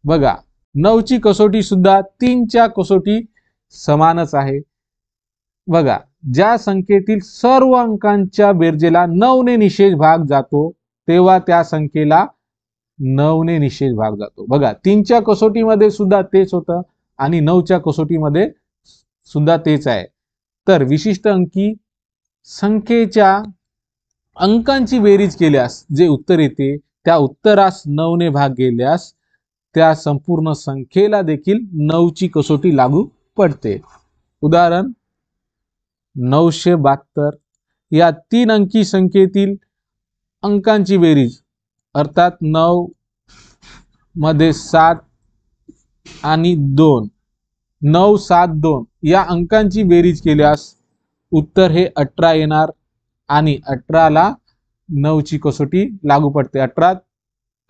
बघा 9 ची कसोटी सुद्धा 3 च्या कसोटी समानच आहे. बघा ज्या संख्येतील सर्व अंकांच्या बेरजेला 9 ने निशेष भाग जातो तेव्हा त्या संख्येला 9 ने निशेष भाग जातो. बघा 3 च्या कसोटीमध्ये सुद्धा तेच होतं आणि 9 च्या कसोटीमध्ये सुद्धा तेच आहे. तर विशिष्ट अंकी संख्येच्या अंकांची बेरीज केल्यास जे उत्तर येते त्या उत्तरास 9 ने भाग गेल्यास त्या संपूर्ण संख्येला देखील 9 ची कसोटी लागू पडते. उदाहरण 972. या 3 अंकी संख्येतील अंकांची बेरीज अर्थात 9 मध्ये 7 आणि 2, 9, 7, 2 या अंकांची बेरीज केल्यास उत्तर हे 18 येणार आणि 18ला 9 ची कसोटी लागू पडते. 18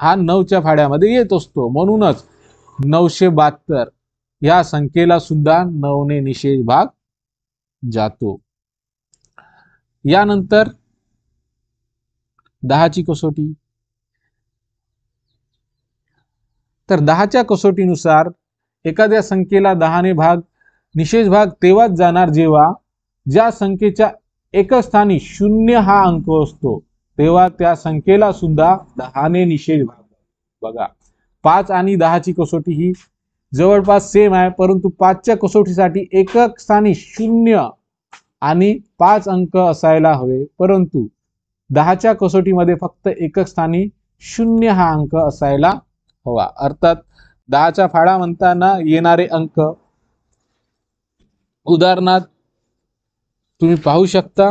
हा 9च्या फाड्यामध्ये येत असतो, म्हणूनच 972 या संख्येला सुद्धा 9 ने निषेध भाग जातो. यानंतर 10 ची कसोटी. तर 10च्या कसोटीनुसार एखाद्या संख्येला 10 ने निषेध भाग तेव्हाच जाणार जेव्हा ज्या संख्येच्या एकच स्थानी 0 हा अंक असतो, तेव्हा त्या संख्येला सुद्धा 10 ने निषेध भाग. बघा 5 आणि 10 ची कसोटी ही जवळपास सेम आहे, परंतु 5च्या कसोटीसाठी एकक स्थानी 0 आणि 5 अंक असायला हवे, परंतु 10च्या कसोटीमध्ये फक्त एकक स्थानी 0 हा अंक असायला हवा. अर्थात 10चा फाडा म्हणताना येणारे अंक उदाहरणार्थ तुम्ही पाहू शकता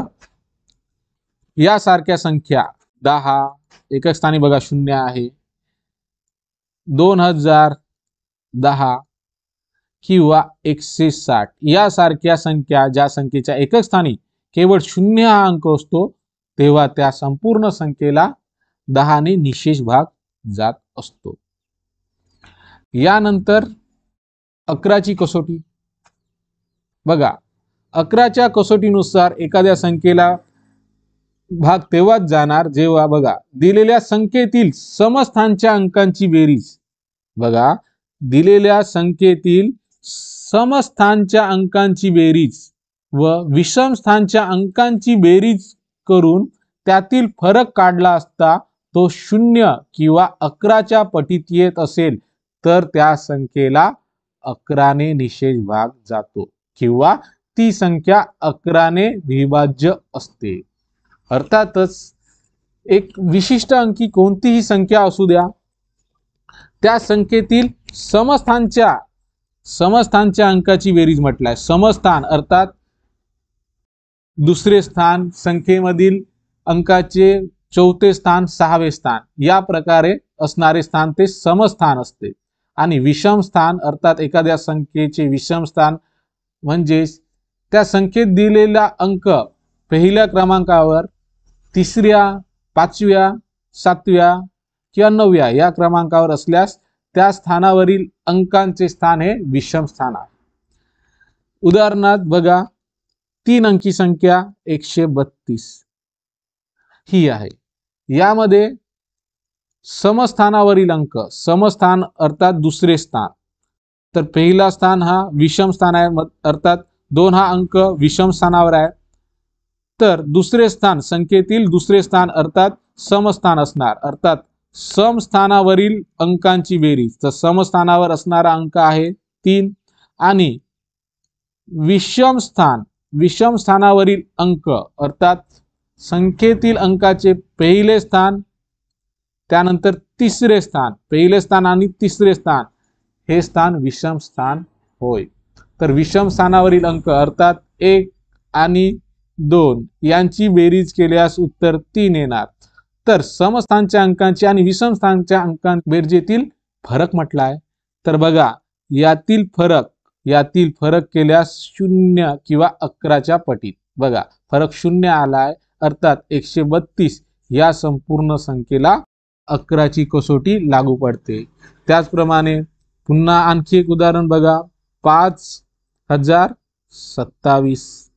यासारख्या संख्या 10 एकक स्थानी बघा 0 आहे, 2010 किंवा 160 यासारख्या संख्या ज्या संख्येच्या एकक स्थानी केवळ 0 हा अंक असतो, तेव्हा त्या संपूर्ण संख्येला 10 ने निषेध भाग जात असतो. यानंतर 11ची कसोटी. बघा 11च्या कसोटीनुसार एखाद्या संख्येला भाग तेव्हाच जाणार जेव्हा बघा दिलेल्या संख्येतील समस्थानच्या अंकांची बेरीज. बघा दिलेल्या संख्येतील समस्थानच्या अंकांची बेरीज व विषमस्थानच्या अंकांची बेरीज करून त्यातील फरक काढला असता तो 0 किंवा 11च्या पटीत येत असेल तर त्या संख्येला 11 ने निषेध भाग जातो किंवा ती संख्या 11 ने विभाज्य असते. अर्थातच एक विशिष्ट अंकी कोणतीही संख्या असू द्या, त्या संख्येतील समस्थानच्या अंकाची बेरीज म्हटलाय. समस्थान अर्थात दुसरे स्थान, संख्येमधील अंकाचे चौथे स्थान, 6वे स्थान या प्रकारे असणारे स्थान ते समस्थान असते. आणि विषम स्थान अर्थात एखाद्या संख्येचे विषम स्थान म्हणजे त्या संख्येत दिलेला अंक पहिल्या क्रमांकावर, 3ऱ्या, 5व्या, 7व्या किंवा 9व्या या क्रमांकावर असल्यास त्या स्थानावरील अंकांचे स्थान हे विषम स्थान आहे. उदाहरणार्थ बघा 3 अंकी संख्या 132 ही आहे. यामध्ये समस्थानावरील अंक, समस्थान अर्थात दुसरे स्थान, तर पहिला स्थान हा विषम स्थान आहे, अर्थात 2 हा अंक विषम स्थानावर आहे. तर दुसरे स्थान संख्येतील दुसरे स्थान अर्थात समस्थान असणार, अर्थात समस्थानावरील अंकांची बेरीज. तर समस्थानावर असणारा अंक आहे 3 आणि विषम स्थानावरील अंक अर्थात संख्येतील अंकाचे पहिले स्थान त्यानंतर तिसरे स्थान, पहिले स्थान आणि तिसरे स्थान हे स्थान विषम स्थान होय. तर विषम स्थानावरील अंक अर्थात 1 आणि 2 यांची बेरीज केल्यास उत्तर 3 येणार. तर समस्थानच्या अंकांची आणि विषम स्थानच्या अंकांच्या बेरजेतील फरक म्हटला आहे. तर बघा यातील फरक केल्यास 0 किंवा 11च्या पटीत. बघा फरक 0 आलाय, अर्थात 132 या संपूर्ण संख्येला 11ची कसोटी लागू पडते. त्याचप्रमाणे पुन्हा आणखी एक उदाहरण बघा 5027.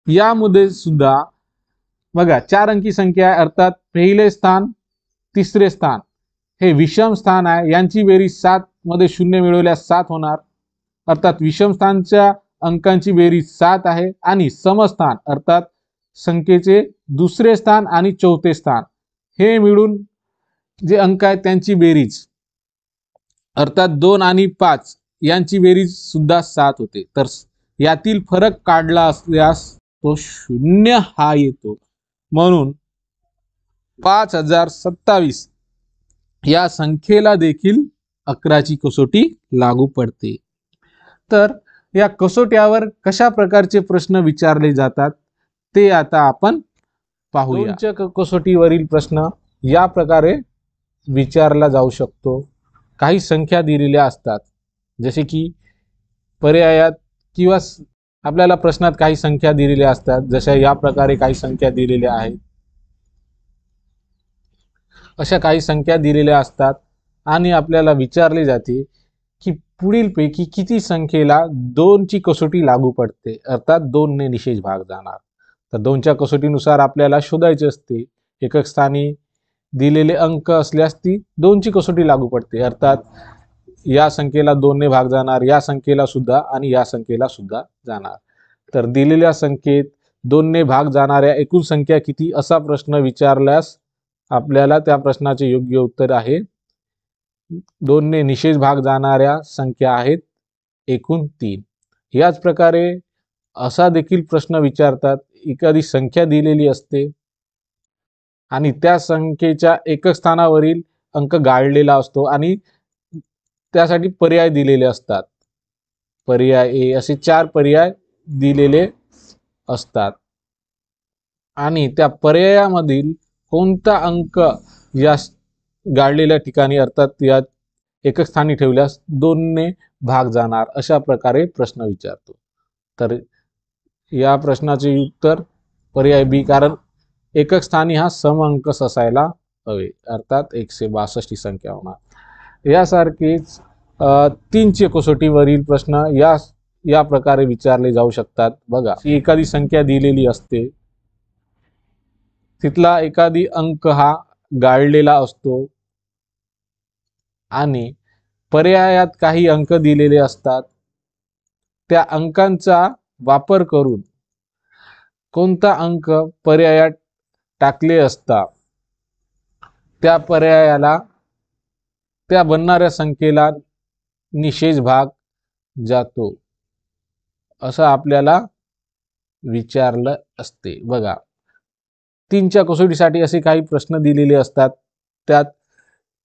यामध्ये सुद्धा बघा 4 अंकी संख्या आहे, अर्थात पहिले स्थान तिसरे स्थान हे विषम स्थान आहे. यांची बेरीज 7 मध्ये 0 मिळवल्यास 7 होणार, अर्थात विषम स्थानच्या अंकांची बेरीज 7 आहे. आणि समस्थान अर्थात संख्येचे दुसरे स्थान आणि चौथे स्थान हे मिळून जे अंक आहेत त्यांची बेरीज अर्थात 2 आणि 5 यांची बेरीज सुद्धा 7 होते. तर यातील फरक काढला असल्यास तो 0 हा येतो, म्हणून 5027 या संख्येला देखील 11ची कसोटी लागू पडते. तर या कसोट्यावर कशा प्रकारचे प्रश्न विचारले जातात ते आता आपण पाहूया. दोनच्या कसोटीवरील प्रश्न या प्रकारे विचारला जाऊ शकतो. काही संख्या दिलेल्या असतात, जसे की पर्यायात किंवा आपल्याला प्रश्नात काही संख्या दिलेल्या असतात, जशा या प्रकारे काही संख्या दिलेल्या आहेत. अशा काही संख्या दिलेल्या असतात आणि आपल्याला विचारले जाते की पुढीलपैकी किती संख्येला 2ची कसोटी लागू पडते, अर्थात 2ने निषेध भाग जाणार. तर 2च्या कसोटीनुसार आपल्याला शोधायचे असते. एकक स्थानी दिलेले अंक असल्यास ती 2ची कसोटी लागू पडते, अर्थात या संख्येला 2ने भाग जाणार, या संख्येला सुद्धा आणि या संख्येला सुद्धा जाणार. तर दिलेल्या संख्येत 2ने भाग जाणाऱ्या एकूण संख्या किती, असा प्रश्न विचारल्यास आपल्याला त्या प्रश्नाचे योग्य उत्तर आहे 2ने निषेध भाग जाणाऱ्या संख्या आहेत एकूण 3. याच प्रकारे असा देखील प्रश्न विचारतात, एखादी संख्या दिलेली असते आणि त्या संख्येच्या एकक स्थानावरील अंक गाळलेला असतो आणि त्यासाठी पर्याय दिलेले असतात. पर्याय ए असे 4 पर्याय दिलेले असतात आणि त्या पर्यायामधील कोणता अंक या गाळलेल्या ठिकाणी अर्थात या एकक स्थानी ठेवल्यास 2ने भाग जाणार, अशा प्रकारे प्रश्न विचारतो. तर या प्रश्नाचे उत्तर पर्याय बी, कारण एकक स्थानी हा सम अंकच असायला हवे, अर्थात 162 ही संख्या होणार. यासारखेच 3चे कसोटीवरील प्रश्न या प्रकारे विचारले जाऊ शकतात. बघा, एखादी संख्या दिलेली असते, तिथला एखादी अंक हा गाळलेला असतो आणि पर्यायात काही अंक दिलेले असतात. त्या अंकांचा वापर करून कोणता अंक पर्यायात टाकले असता त्या पर्यायाला, त्या बनणाऱ्या संख्येला निषेध भाग जातो, असं आपल्याला विचारलं असते. बघा, 3च्या कसोटीसाठी असे काही प्रश्न दिलेले असतात. त्यात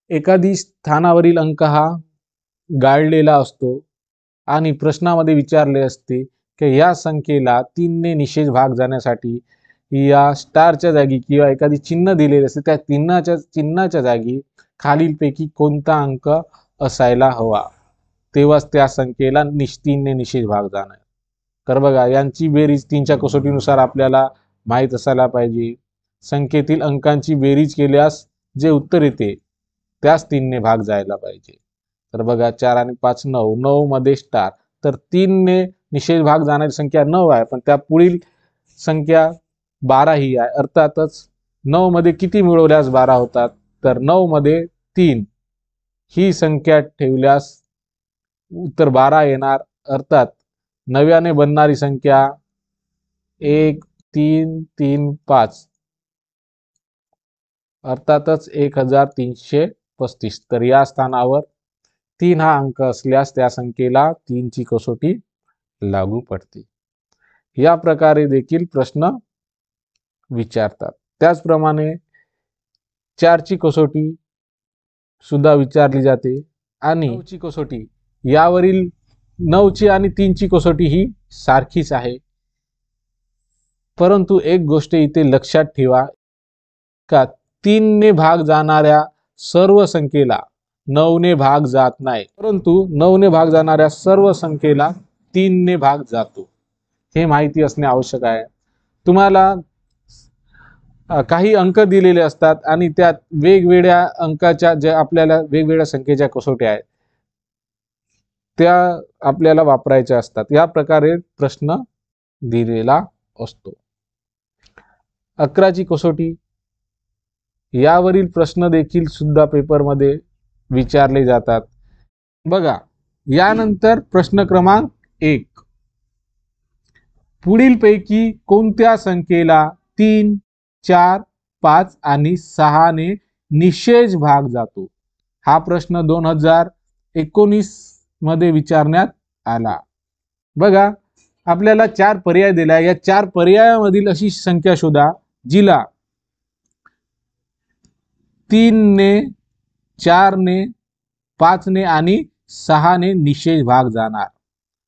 एखादी स्थानावरील अंक हा गाळलेला असतो आणि प्रश्नामध्ये विचारले असते की या संख्येला 3ने निषेध भाग जाण्यासाठी या स्टारच्या जागी किंवा एखादी चिन्ह दिलेले असते, त्या चिन्हाच्या जागी खालीलपैकी कोणता अंक असायला हवा, तेव्हाच त्या संख्येला 3ने निषेध भाग जाणार. तर बघा, यांची बेरीज 3च्या कसोटीनुसार आपल्याला माहीत असायला पाहिजे. संख्येतील अंकांची बेरीज केल्यास जे उत्तर येते त्यास 3ने भाग जायला पाहिजे. तर बघा, 4 आणि 5 9, 9 मध्ये स्टार, तर 3ने निषेध भाग जाणारी संख्या 9 आहे, पण त्या पुढील संख्या 12 ही आहे, अर्थातच 9 मध्ये किती मिळवल्यास 12 होतात, तर 9 मध्ये 3 ही संख्या ठेवल्यास उत्तर 12 येणार, अर्थात 9ने बनणारी संख्या 1 3 3 5, अर्थातच 1335. तर या स्थानावर 3 हा अंक असल्यास त्या संख्येला 3ची कसोटी लागू पडते. या प्रकारे देखील प्रश्न विचारतात. त्याचप्रमाणे 4ची कसोटी सुद्धा विचारली जाते आणि 9ची कसोटी, यावरील 9ची आणि 3ची कसोटी ही सारखीच आहे, परंतु एक गोष्ट इथे लक्षात ठेवा का 3ने भाग जाणाऱ्या सर्व संख्येला 9ने भाग जात नाही, परंतु 9ने भाग जाणाऱ्या सर्व संख्येला 3ने भाग जातो. हे माहिती असणे आवश्यक आहे. तुम्हाला काही अंक दिलेले असतात आणि त्यात वेगवेगळ्या अंकाच्या, ज्या आपल्याला वेगवेगळ्या संख्येच्या कसोट्या आहेत, त्या आपल्याला वापरायच्या असतात. या प्रकारे प्रश्न दिलेला असतो. 11ची कसोटी, यावरील प्रश्न देखील सुद्धा पेपरमध्ये विचारले जातात. बघा, यानंतर प्रश्न क्रमांक 1, पुढीलपैकी कोणत्या संख्येला 3 4 5 आणि 6ने निषेध भाग जातो? हा प्रश्न 2019 मध्ये विचारण्यात आला. बघा, आपल्याला 4 पर्याय दिला, या 4 पर्यायामधील अशी संख्या शोधा जिला 3ने 4ने 5ने आणि 6ने निषेध भाग जाणार,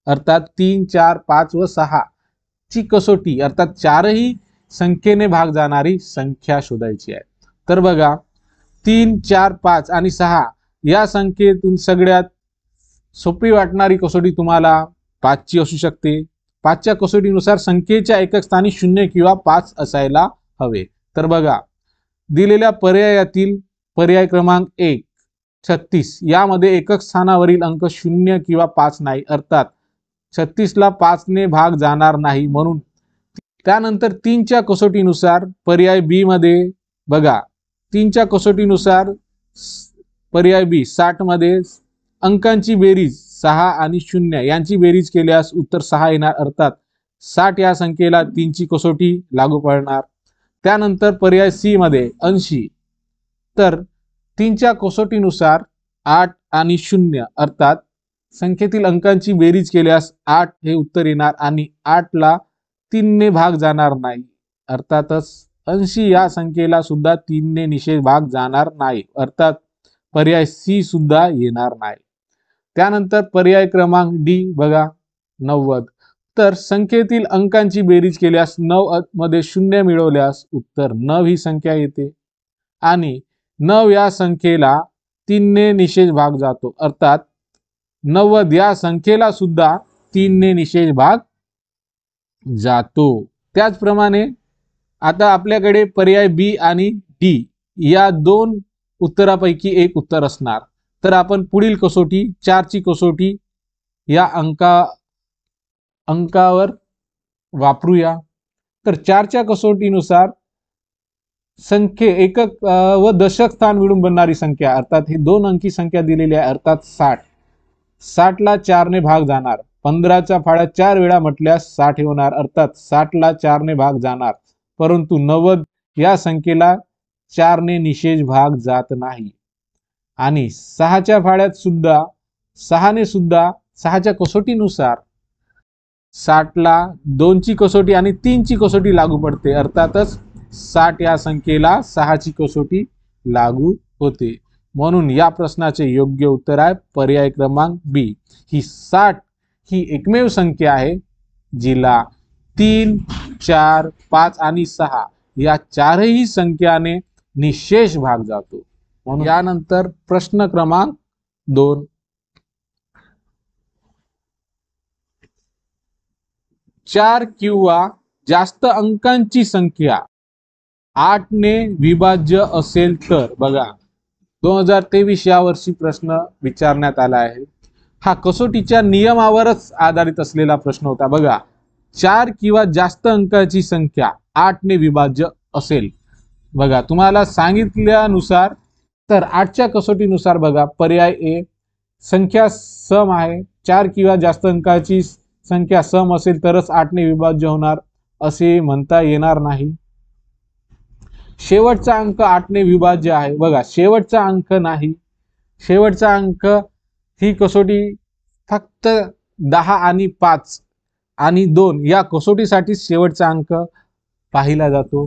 अर्थात 3 4 5 व 6 ची कसोटी, अर्थात 4ही संख्येने भाग जाणारी संख्या शोधायची आहे. तर बघा 3, 4, 5 आणि 6 या संख्येतून सगळ्यात सोपी वाटणारी कसोटी तुम्हाला 5ची असू शकते. 5च्या कसोटीनुसार संख्येच्या एकक स्थानी 0 किंवा 5 असायला हवे. तर बघा दिलेल्या पर्यायातील पर्याय क्रमांक 1 36 यामध्ये एकक स्थानावरील अंक 0 किंवा 5 नाही, अर्थात 36 ला 5 ने भाग जाणार नाही. म्हणून त्यानंतर 3च्या कसोटीनुसार पर्याय बी मध्ये बघा 3च्या कसोटीनुसार पर्याय बी 60 मध्ये अंकांची बेरीज 6 आणि 0 यांची बेरीज केल्यास उत्तर 6 येणार, अर्थात 60 या संख्येला 3ची कसोटी लागू पडणार. त्यानंतर पर्याय सी मध्ये 80 तर 3च्या कसोटीनुसार 8 आणि 0 अर्थात संख्येतील अंकांची बेरीज केल्यास 8 हे उत्तर येणार आणि 8 ला 3 ने भाग जाणार नाही, अर्थातच 80 या संख्येला सुद्धा 3 ने निषेध भाग जाणार नाही, अर्थात पर्याय सी सुद्धा येणार नाही. त्यानंतर पर्याय क्रमांक डी बघा 90 तर संख्येतील अंकांची बेरीज केल्यास 9 मध्ये 0 मिळवल्यास उत्तर 9 ही संख्या येते आणि 9 या संख्येला 3 ने निषेध भाग जातो, अर्थात 90 या संख्येला सुद्धा 3 ने निषेध भाग जातो. त्याचप्रमाणे आता आपल्याकडे पर्याय बी आणि डी या दोन उत्तरापैकी एक उत्तर असणार. तर आपण पुढील कसोटी 4ची कसोटी या अंकावर वापरूया. तर 4च्या कसोटीनुसार संख्ये एकक व दशक स्थान मिळून बनणारी संख्या, अर्थात ही 2 अंकी संख्या दिलेली आहे, अर्थात 60 ला 4 ने भाग जाणार. 15च्या फाळ्या 4 वेळा म्हटल्यास 60 होणार, अर्थात 60 ला 4 ने भाग जाणार. परंतु 90 या संख्येला 4 ने निषेध भाग जात नाही आणि 6च्या फाळ्यात सुद्धा 6 ने सुद्धा 6च्या कसोटीनुसार 60 ला 2ची कसोटी आणि 3ची कसोटी लागू पडते, अर्थातच 60 या संख्येला 6ची कसोटी लागू होते. म्हणून या प्रश्नाचे योग्य उत्तर आहे पर्याय क्रमांक बी. ही 60 ही एकमेव संख्या आहे जिला 3, 4, 5 आणि 6 या चारही संख्याने निशेष भाग जातो. म्हणून यानंतर प्रश्न क्रमांक 2 4 किंवा जास्त अंकांची संख्या 8 ने विभाज्य असेल तर बघा 2023 या वर्षी प्रश्न विचारण्यात आला आहे. हा कसोटीच्या नियमावरच आधारित असलेला प्रश्न होता. बघा 4 किंवा जास्त अंकाची संख्या 8 ने विभाज्य असेल. बघा तुम्हाला सांगितल्यानुसार तर 8च्या कसोटीनुसार बघा पर्याय ए संख्या सम आहे. 4 किंवा जास्त अंकाची संख्या सम असेल तरच 8 ने विभाज्य होणार असे म्हणता येणार नाही. शेवटचा अंक 8 ने विभाज्य आहे. बघा शेवटचा अंक नाही, शेवटचा अंक ही कसोटी फक्त 10 आणि 5 आणि 2 या कसोटीसाठी शेवटचा अंक पाहिला जातो.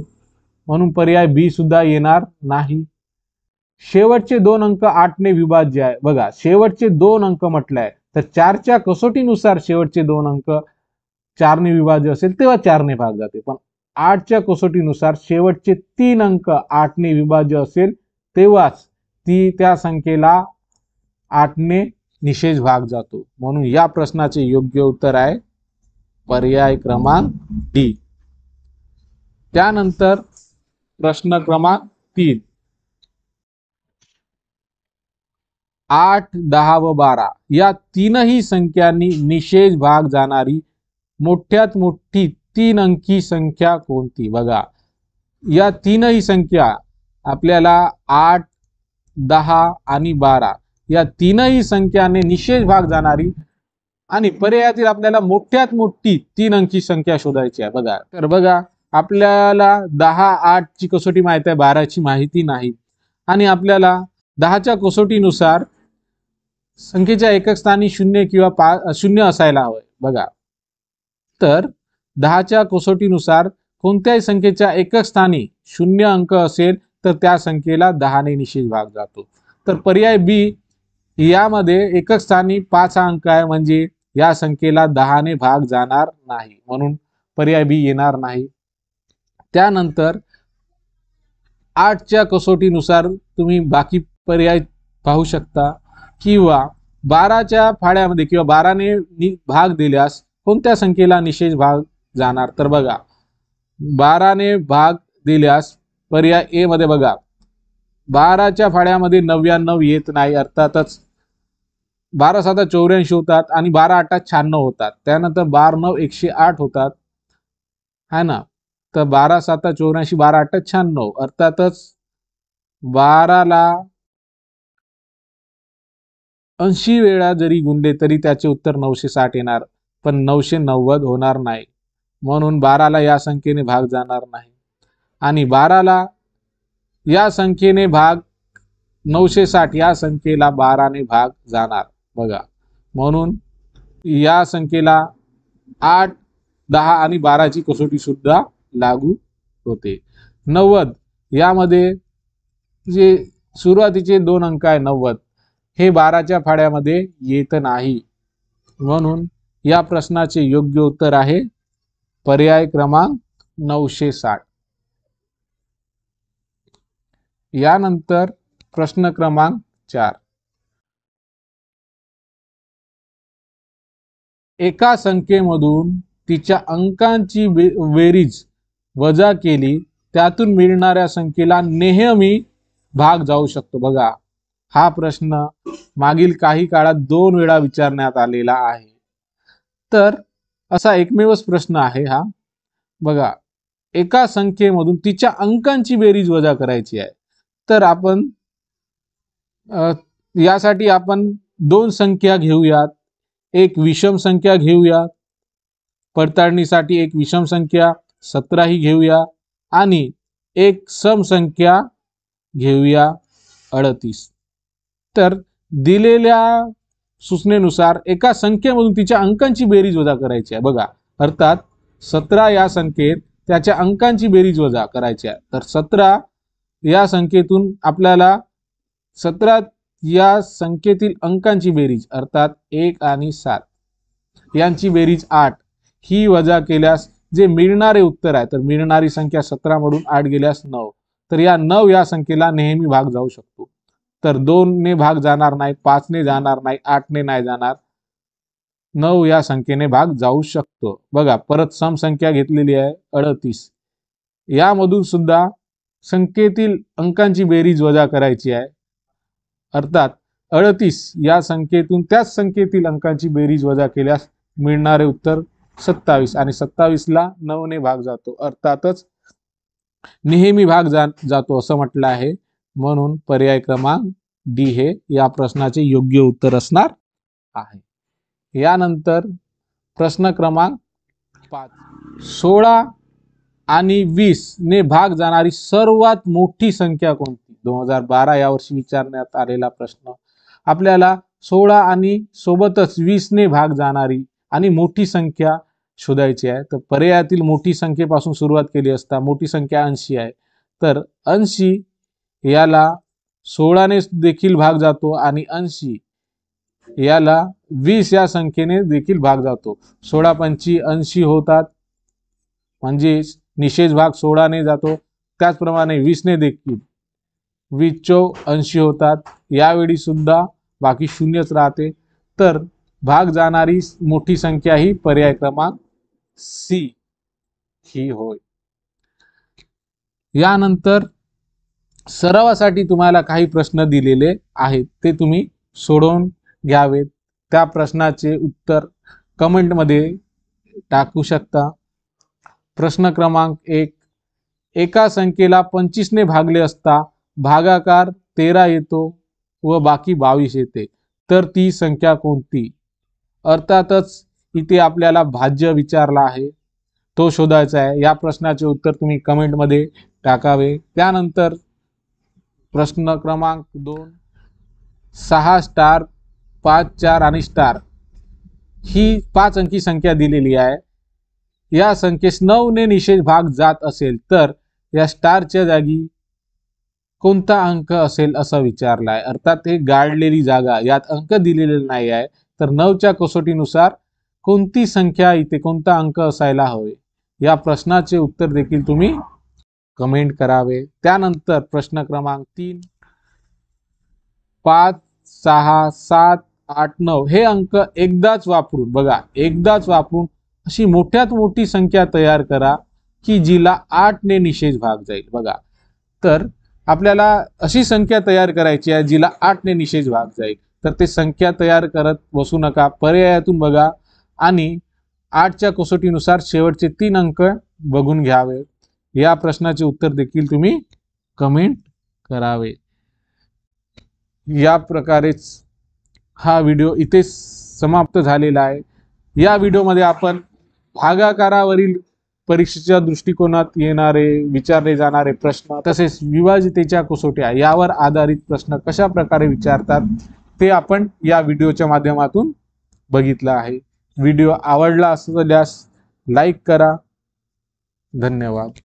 म्हणून पर्याय बी सुद्धा येणार नाही. शेवटचे 2 अंक 8 ने विभाज्य आहे. बघा शेवटचे 2 अंक म्हटलंय तर 4च्या कसोटीनुसार शेवटचे 2 अंक 4 ने विभाज्य असेल तेव्हा 4 ने भाग जाते. पण 8च्या कसोटीनुसार शेवटचे 3 अंक 8 ने विभाज्य असेल तेव्हाच त्या संख्येला 8 ने निषेध भाग जातो. म्हणून या प्रश्नाचे योग्य उत्तर आहे पर्याय क्रमांक डी. त्यानंतर प्रश्न क्रमांक 3 8, 10 व 12 या तीनही संख्यांनी निषेध भाग जाणारी मोठ्यात मोठी 3 अंकी संख्या कोणती. बघा या तीनही संख्या आपल्याला 8, 10 आणि 12 या तीनही संख्याने निषेध भाग जाणारी आणि पर्यायातील आपल्याला मोठ्यात मोठी 3 अंकी संख्या शोधायची आहे. बघा तर बघा आपल्याला 10, 8 ची कसोटी माहिती आहे, 12 ची माहिती नाही आणि आपल्याला 10च्या कसोटीनुसार संख्येच्या एकक स्थानी 0 किंवा 0 असायला हवं. बघा तर 10च्या कसोटीनुसार कोणत्याही संख्येच्या एकक स्थानी 0 अंक असेल तर त्या संख्येला 10 ने निषेध भाग जातो. तर पर्याय बी यामध्ये एकक स्थानी 5 हा अंक आहे म्हणजे या संख्येला 10 ने भाग जाणार नाही. म्हणून पर्याय बी येणार नाही. त्यानंतर 8च्या कसोटीनुसार तुम्ही बाकी पर्याय पाहू शकता, किंवा 12च्या फाळ्यामध्ये किंवा 12ने भाग दिल्यास कोणत्या संख्येला निषेध भाग जाणार. तर बघा, 12ने भाग दिल्यास पर्याय ए मध्ये बघा, 12च्या फाळ्यामध्ये 99 येत नाही, अर्थातच 12 7 84 होतात आणि 12 8 96 होतात. त्यानंतर 12 9 108 होतात, है ना. तर 12 7 84, 12 8 96, अर्थातच 12ला 80 वेळा जरी गुणले तरी त्याचे उत्तर 960 येणार, पण 990 होणार नाही. म्हणून 12ला या संख्येने भाग जाणार नाही. आणि 12ला या संख्येने भाग 960 या संख्येला 12ने भाग जाणार बघा. म्हणून या संख्येला 8 10 आणि 12ची कसोटी सुद्धा लागू होते. 90 यामध्ये जे सुरुवातीचे 2 अंक आहे 90, हे 12च्या फाळ्यामध्ये येत नाही. म्हणून या प्रश्नाचे योग्य उत्तर आहे पर्याय क्रमांक 960. यानंतर प्रश्न क्रमांक 4. एका संख्येमधून तिच्या अंकांची बेरीज वजा केली, त्यातून मिळणाऱ्या संख्येला नेहमी भाग जाऊ शकतो. बघा, हा प्रश्न मागील काही काळात 2 वेळा विचारण्यात आलेला आहे. तर असा एकमेवच प्रश्न आहे हा. बघा, एका संख्येमधून तिच्या अंकांची बेरीज वजा करायची आहे. तर आपण यासाठी आपण 2 संख्या घेऊयात, एक विषम संख्या घेऊया, पडताळणीसाठी एक विषम संख्या 17 ही घेऊया, आणि एक सम संख्या घेऊया 38. तर दिलेल्या सूचनेनुसार एका संख्येमधून तिच्या अंकांची बेरीज वजा करायची आहे. बघा, अर्थात 17 या संख्येत त्याच्या अंकांची बेरीज वजा करायची आहे. तर 17 या संख्येतून आपल्याला 17 या संख्येतील अंकांची बेरीज, अर्थात 1 आणि 7 यांची बेरीज 8 ही वजा केल्यास जे मिळणारे उत्तर आहे, तर मिळणारी संख्या 17 मधून 8 गेल्यास 9. तर या 9 या संख्येला नेहमी भाग जाऊ शकतो. तर 2 ने भाग जाणार नाही, 5 ने जाणार नाही, 8 ने नाही जाणार, 9 या संख्येने भाग जाऊ शकतो. बघा, परत सम संख्या घेतलेली आहे 38. यामधून सुद्धा संख्येतील अंकांची बेरीज वजा करायची आहे. अर्थात 38 या संख्येतून त्याच संख्येतील अंकांची बेरीज वजा केल्यास मिळणारे उत्तर 27, आणि 27ला 9 ने भाग जातो, अर्थातच नेहमी भाग जातो असं म्हटलं आहे. म्हणून पर्याय क्रमांक डी हे या प्रश्नाचे योग्य उत्तर असणार आहे. यानंतर प्रश्न क्रमांक 5. 16 आणि 20 ने भाग जाणारी सर्वात मोठी संख्या कोणती. 2012 यावर्षी विचारण्यात आलेला प्रश्न. आपल्याला 16 आणि सोबतच 20 ने भाग जाणारी आणि मोठी संख्या शोधायची आहे. तर पर्यायातील मोठी संख्येपासून सुरुवात केली असता मोठी संख्या 80 आहे. तर 80 याला 16 ने देखील भाग जातो, आणि 80 याला 20 या संख्येने देखील भाग जातो. 16 पंची 80 होतात, म्हणजे निषेध भाग 16 ने जातो. त्याचप्रमाणे 20 ने देखील 20 चौक 80 होतात. यावेळी सुद्धा बाकी शून्यच राहते. तर भाग जाणारी मोठी संख्या ही पर्याय क्रमांक सी ही होय. यानंतर सरावासाठी तुम्हाला काही प्रश्न दिलेले आहेत, ते तुम्ही सोडवून घ्यावेत. त्या प्रश्नाचे उत्तर कमेंटमध्ये टाकू शकता. प्रश्न क्रमांक 1. एका संख्येला 25 ने भागले असता भागाकार 13 येतो व बाकी 22 येते, तर ती संख्या कोणती. अर्थातच इथे आपल्याला भाज्य विचारला आहे, तो शोधायचा आहे. या प्रश्नाचे उत्तर तुम्ही कमेंटमध्ये टाकावे. त्यानंतर प्रश्न क्रमांक 2. 6 स्टार 5 4 आणि स्टार ही 5 अंकी संख्या दिलेली आहे. या संख्येस 9 ने निषेध भाग जात असेल तर या स्टारच्या जागी कोणता अंक असेल असं विचारलं आहे. अर्थात हे गाळलेली जागा, यात अंक दिलेले नाही आहे. तर 9च्या कसोटीनुसार कोणती संख्या इथे कोणता अंक असायला हवे, या प्रश्नाचे उत्तर देखील तुम्ही कमेंट करावे। त्यानंतर प्रश्न क्रमांक 3, 5, 6, 7, 8, 9 हे अंक एकदाच वापरून बघा, एकदाच वापरून अशी मोठ्यात मोठी संख्या तयार करा की जिला 8 ने निशेष भाग जाईल। बघा, तर आपल्याला अशी संख्या तयार करायची आहे जिला 8 ने निशेष भाग जाईल। तर ते संख्या तयार करत बसू नका, पर्यायातून बघा आणि 8च्या कसोटीनुसार शेवटचे 3 अंक बघून घ्यावे। या प्रश्नाचे उत्तर देखील तुम्ही कमेंट करावे। या प्रकारेच हा व्हिडिओ इथे समाप्त झालेला आहे। या व्हिडिओमध्ये आपण भागाकारावरील परीक्षेच्या दृष्टिकोनात विचारले जाणारे प्रश्न तसेच विभाज्यतेच्या कसोट्या यावर आधारित प्रश्न कशा प्रकारे विचारतात ते आपण या व्हिडिओच्या माध्यमातून बघितलं आहे। व्हिडिओ आवडला असल्यास लाईक करा। धन्यवाद।